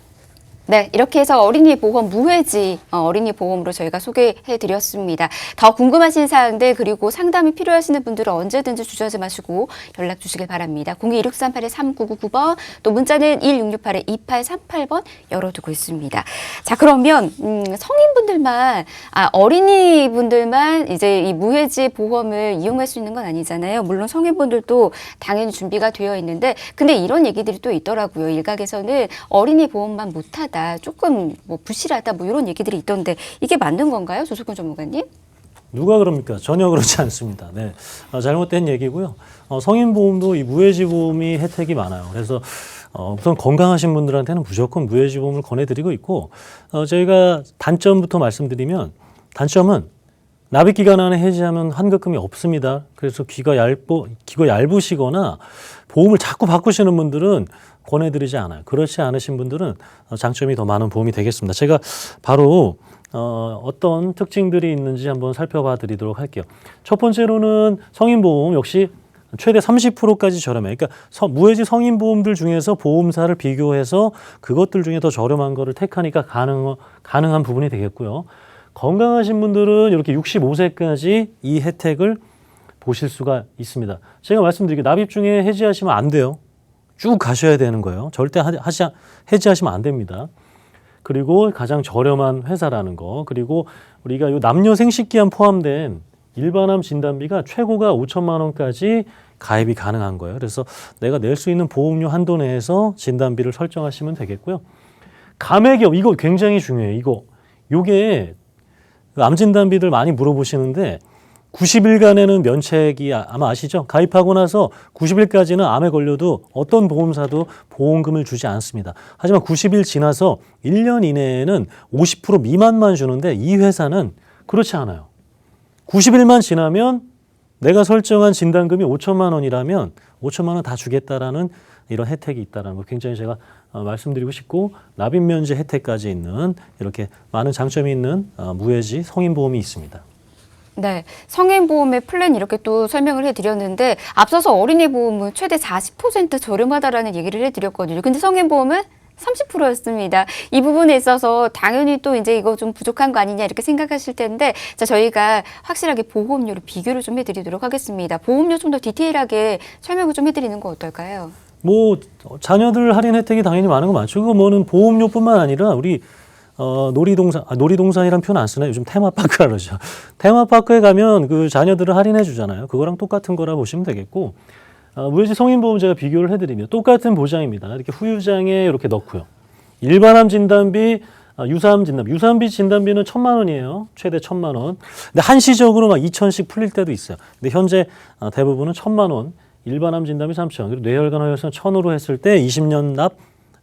네, 이렇게 해서 어린이 보험 무해지 어린이 보험으로 저희가 소개해 드렸습니다. 더 궁금하신 사항들 그리고 상담이 필요하시는 분들은 언제든지 주저하지 마시고 연락 주시길 바랍니다. 02-1638-3999번 또 문자는 1668-2838번 열어두고 있습니다. 자, 그러면 성인분들만 어린이분들만 이제 이 무해지 보험을 이용할 수 있는 건 아니잖아요. 물론 성인분들도 당연히 준비가 되어 있는데 근데 이런 얘기들이 또 있더라고요. 일각에서는 어린이 보험만 못하다. 조금 뭐 부실하다 뭐 이런 얘기들이 있던데 이게 맞는 건가요? 조석훈 전문가님? 누가 그럽니까? 전혀 그렇지 않습니다. 네, 잘못된 얘기고요. 성인 보험도 이 무해지 보험이 혜택이 많아요. 그래서 우선 건강하신 분들한테는 무조건 무해지 보험을 권해드리고 있고 저희가 단점부터 말씀드리면 단점은 납입 기간 안에 해지하면 환급금이 없습니다. 그래서 귀가 얇으시거나 보험을 자꾸 바꾸시는 분들은 권해드리지 않아요. 그렇지 않으신 분들은 장점이 더 많은 보험이 되겠습니다. 제가 바로 어떤 특징들이 있는지 한번 살펴봐 드리도록 할게요. 첫 번째로는 성인보험 역시 최대 30%까지 저렴해요. 그러니까 무해지 성인보험들 중에서 보험사를 비교해서 그것들 중에 더 저렴한 거를 택하니까 가능한 부분이 되겠고요. 건강하신 분들은 이렇게 65세까지 이 혜택을 보실 수가 있습니다. 제가 말씀드리게 납입 중에 해지하시면 안 돼요. 쭉 가셔야 되는 거예요. 절대 해지하시면 안 됩니다. 그리고 가장 저렴한 회사라는 거. 그리고 우리가 이 남녀 생식기한 포함된 일반암 진단비가 최고가 5천만 원까지 가입이 가능한 거예요. 그래서 내가 낼 수 있는 보험료 한도 내에서 진단비를 설정하시면 되겠고요. 감액이요. 이거 굉장히 중요해요. 요게 암 진단비들 많이 물어보시는데 90일간에는 면책이 아마 아시죠? 가입하고 나서 90일까지는 암에 걸려도 어떤 보험사도 보험금을 주지 않습니다. 하지만 90일 지나서 1년 이내에는 50% 미만만 주는데 이 회사는 그렇지 않아요. 90일만 지나면 내가 설정한 진단금이 5천만 원이라면 5천만 원 다 주겠다라는 이런 혜택이 있다는 거 굉장히 제가 말씀드리고 싶고 납입 면제 혜택까지 있는 이렇게 많은 장점이 있는 무해지 성인보험이 있습니다. 네, 성인보험의 플랜 이렇게 또 설명을 해드렸는데 앞서서 어린이 보험은 최대 40% 저렴하다라는 얘기를 해드렸거든요. 근데 성인보험은 30%였습니다. 이 부분에 있어서 당연히 또 이제 이거 좀 부족한 거 아니냐 이렇게 생각하실 텐데 자, 저희가 확실하게 보험료로 비교를 좀 해드리도록 하겠습니다. 보험료 좀 더 디테일하게 설명을 좀 해드리는 거 어떨까요? 뭐 자녀들 할인 혜택이 당연히 많은 거 많죠. 그거 뭐는 보험료뿐만 아니라 우리 놀이동산이란 표현 안 쓰나요? 요즘 테마파크라 그러죠. 테마파크에 가면 그 자녀들을 할인해 주잖아요. 그거랑 똑같은 거라 보시면 되겠고 무해지 성인보험 제가 비교를 해드리면 똑같은 보장입니다. 이렇게 후유장에 이렇게 넣고요. 일반암 진단비 유사암 진단, 유사암비 진단비는 1,000만 원이에요. 최대 1,000만 원. 근데 한시적으로 막 2,000씩 풀릴 때도 있어요. 근데 현재 대부분은 1,000만 원, 일반암 진단비 3,000원, 그리고 뇌혈관 허혈성 1,000으로 했을 때 20년 납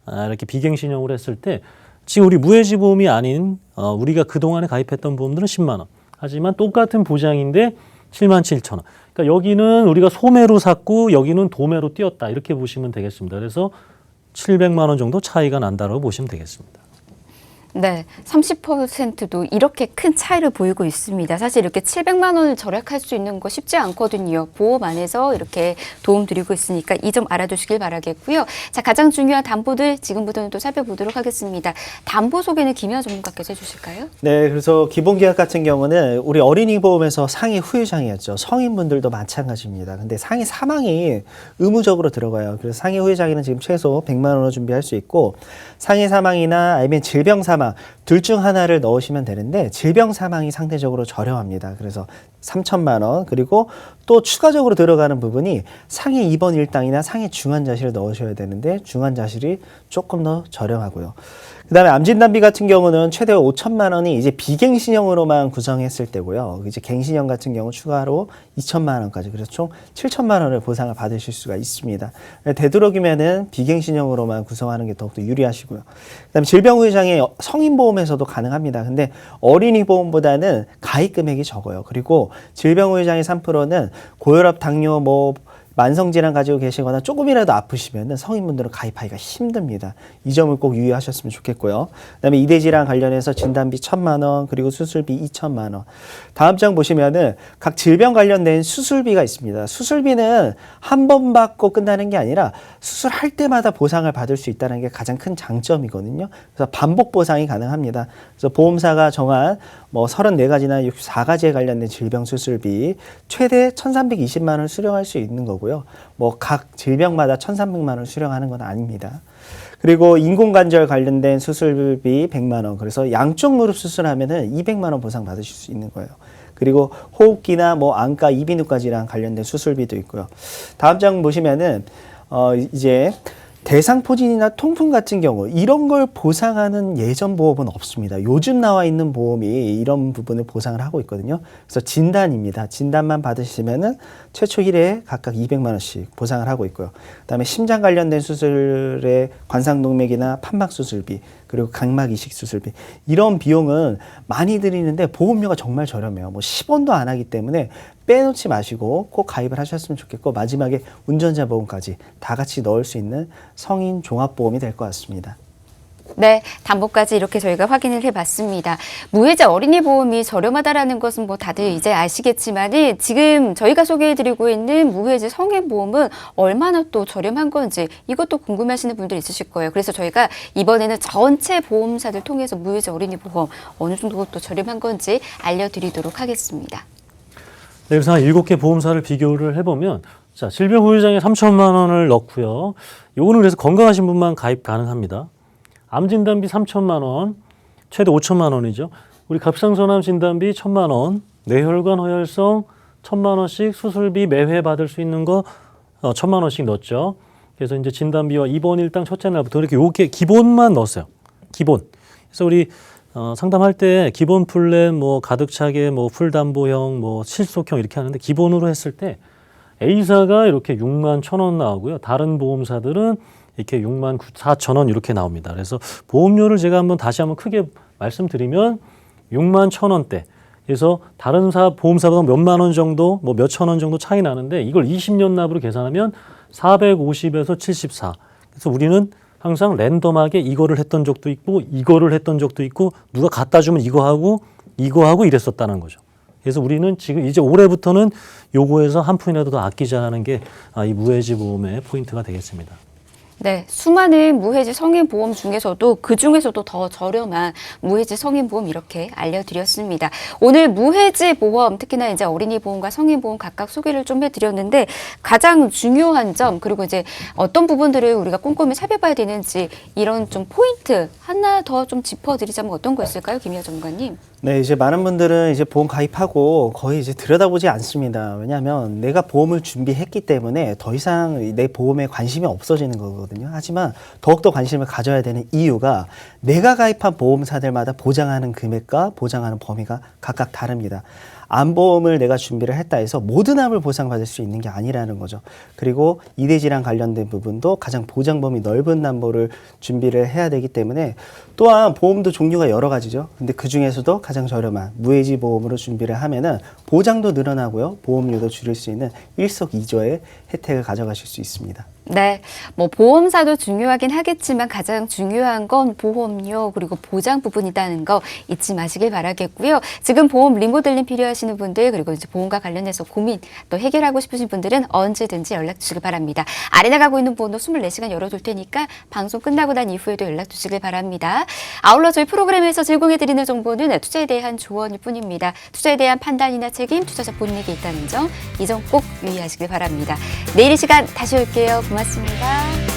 이렇게 비갱신형으로 했을 때 지금 우리 무해지 보험이 아닌 우리가 그동안에 가입했던 보험들은 10만 원. 하지만 똑같은 보장인데 77,000원. 그러니까 여기는 우리가 소매로 샀고 여기는 도매로 띄었다. 이렇게 보시면 되겠습니다. 그래서 700만 원 정도 차이가 난다고 보시면 되겠습니다. 네, 30%도 이렇게 큰 차이를 보이고 있습니다. 사실 이렇게 700만 원을 절약할 수 있는 거 쉽지 않거든요. 보험 안에서 이렇게 도움 드리고 있으니까 이 점 알아두시길 바라겠고요. 자, 가장 중요한 담보들 지금부터는 또 살펴보도록 하겠습니다. 담보 소개는 김희아 전문가께서 해주실까요? 네, 그래서 기본계약 같은 경우는 우리 어린이 보험에서 상해 후유장애였죠. 성인분들도 마찬가지입니다. 근데 상해 사망이 의무적으로 들어가요. 그래서 상해 후유장애는 지금 최소 100만 원으로 준비할 수 있고 상해 사망이나 아니면 질병 사망 둘 중 하나를 넣으시면 되는데 질병 사망이 상대적으로 저렴합니다. 그래서 3,000만 원 그리고 또 추가적으로 들어가는 부분이 상해 입원 일당이나 상해 중환자실을 넣으셔야 되는데 중환자실이 조금 더 저렴하고요. 그다음에 암진단비 같은 경우는 최대 5,000만 원이 이제 비갱신형으로만 구성했을 때고요. 이제 갱신형 같은 경우 추가로 2,000만 원까지 그래서 총 7,000만 원을 보상을 받으실 수가 있습니다. 되도록이면은 비갱신형으로만 구성하는 게 더욱더 유리하시고요. 그다음에 질병 후유장애 성인 보험에서도 가능합니다. 근데 어린이 보험보다는 가입 금액이 적어요. 그리고 질병 후유장애 3%는 고혈압, 당뇨, 만성질환 가지고 계시거나 조금이라도 아프시면 성인분들은 가입하기가 힘듭니다. 이 점을 꼭 유의하셨으면 좋겠고요. 그다음에 이대질환 관련해서 진단비 1,000만 원 그리고 수술비 2,000만 원. 다음 장 보시면은 각 질병 관련된 수술비가 있습니다. 수술비는 한 번 받고 끝나는 게 아니라 수술할 때마다 보상을 받을 수 있다는 게 가장 큰 장점이거든요. 그래서 반복 보상이 가능합니다. 그래서 보험사가 정한 34가지나 64가지에 관련된 질병 수술비 최대 1,320만 원을 수령할 수 있는 거고요. 각 질병마다 1,300만 원을 수령하는 건 아닙니다. 그리고 인공관절 관련된 수술비 100만 원. 그래서 양쪽 무릎 수술하면은 200만 원 보상 받으실 수 있는 거예요. 그리고 호흡기나 안과 이비인후과 질환 관련된 수술비도 있고요. 다음 장 보시면은 이제 대상포진이나 통풍 같은 경우 이런 걸 보상하는 예전 보험은 없습니다. 요즘 나와 있는 보험이 이런 부분을 보상을 하고 있거든요. 그래서 진단입니다. 진단만 받으시면은 최초 1회에 각각 200만 원씩 보상을 하고 있고요. 그다음에 심장 관련된 수술의 관상동맥이나 판막 수술비 그리고 각막 이식 수술비 이런 비용은 많이 드리는데 보험료가 정말 저렴해요. 10원도 안 하기 때문에 빼놓지 마시고 꼭 가입을 하셨으면 좋겠고 마지막에 운전자 보험까지 다 같이 넣을 수 있는 성인 종합보험이 될 것 같습니다. 네, 담보까지 이렇게 저희가 확인을 해봤습니다. 무해지 어린이 보험이 저렴하다라는 것은 다들 이제 아시겠지만은 지금 저희가 소개해드리고 있는 무해지 성인 보험은 얼마나 또 저렴한 건지 이것도 궁금해하시는 분들 있으실 거예요. 그래서 저희가 이번에는 전체 보험사들 통해서 무해지 어린이 보험 어느 정도 또 저렴한 건지 알려드리도록 하겠습니다. 네, 그래서 한 7개 보험사를 비교를 해보면 자, 질병 후유장애 3,000만 원을 넣고요. 요거는 그래서 건강하신 분만 가입 가능합니다. 암 진단비 3,000만 원, 최대 5,000만 원이죠. 우리 갑상선암 진단비 1,000만 원, 뇌혈관 허혈성 1,000만 원씩 수술비 매회 받을 수 있는 거 1,000만 원씩 넣었죠. 그래서 이제 진단비와 입원 일당 첫째 날부터 이렇게 요게 기본만 넣었어요. 기본. 그래서 우리 상담할 때 기본 플랜 가득 차게 풀담보형 실속형 이렇게 하는데 기본으로 했을 때 A사가 이렇게 6만 1,000원 나오고요. 다른 보험사들은 이렇게 6만 4천 원 이렇게 나옵니다. 그래서 보험료를 제가 다시 한번 크게 말씀드리면 6만 1,000원대. 그래서 다른 보험사보다 몇만 원 정도, 몇천 원 정도 차이 나는데 이걸 20년 납으로 계산하면 450에서 74. 그래서 우리는 항상 랜덤하게 이거를 했던 적도 있고 이거를 했던 적도 있고 누가 갖다 주면 이거 하고 이랬었다는 거죠. 그래서 우리는 지금 이제 올해부터는 요거에서 한 푼이라도 더 아끼자는 게 이 무해지 보험의 포인트가 되겠습니다. 네, 수많은 무해지 성인 보험 중에서도 그 중에서도 더 저렴한 무해지 성인 보험 이렇게 알려드렸습니다. 오늘 무해지 보험 특히나 이제 어린이 보험과 성인 보험 각각 소개를 좀 해드렸는데 가장 중요한 점 그리고 이제 어떤 부분들을 우리가 꼼꼼히 살펴봐야 되는지 이런 좀 포인트 하나 더 좀 짚어드리자면 어떤 거였을까요, 김희아 전문가님? 네, 이제 많은 분들은 이제 보험 가입하고 거의 이제 들여다보지 않습니다. 왜냐하면 내가 보험을 준비했기 때문에 더 이상 내 보험에 관심이 없어지는 거거든요. 거거든요. 하지만 더욱더 관심을 가져야 되는 이유가 내가 가입한 보험사들마다 보장하는 금액과 보장하는 범위가 각각 다릅니다. 암보험을 내가 준비를 했다 해서 모든 암을 보상받을 수 있는 게 아니라는 거죠. 그리고 이대질환 관련된 부분도 가장 보장 범위 넓은 암보를 준비를 해야 되기 때문에 또한 보험도 종류가 여러 가지죠. 근데 그 중에서도 가장 저렴한 무해지 보험으로 준비를 하면은 보장도 늘어나고요. 보험료도 줄일 수 있는 일석이조의 혜택을 가져가실 수 있습니다. 네, 뭐 보험사도 중요하긴 하겠지만 가장 중요한 건 보험료 그리고 보장 부분이라는 거 잊지 마시길 바라겠고요. 지금 보험 리모델링 필요하시는 분들 그리고 이제 보험과 관련해서 고민 또 해결하고 싶으신 분들은 언제든지 연락 주시길 바랍니다. 아래 나가고 있는 번호 24시간 열어둘 테니까 방송 끝나고 난 이후에도 연락 주시길 바랍니다. 아울러 저희 프로그램에서 제공해드리는 정보는 투자에 대한 조언일 뿐입니다. 투자에 대한 판단이나 책임 투자자 본인에게 있다는 점, 이 점 꼭 유의하시길 바랍니다. 내일 이 시간 다시 올게요. 고맙습니다.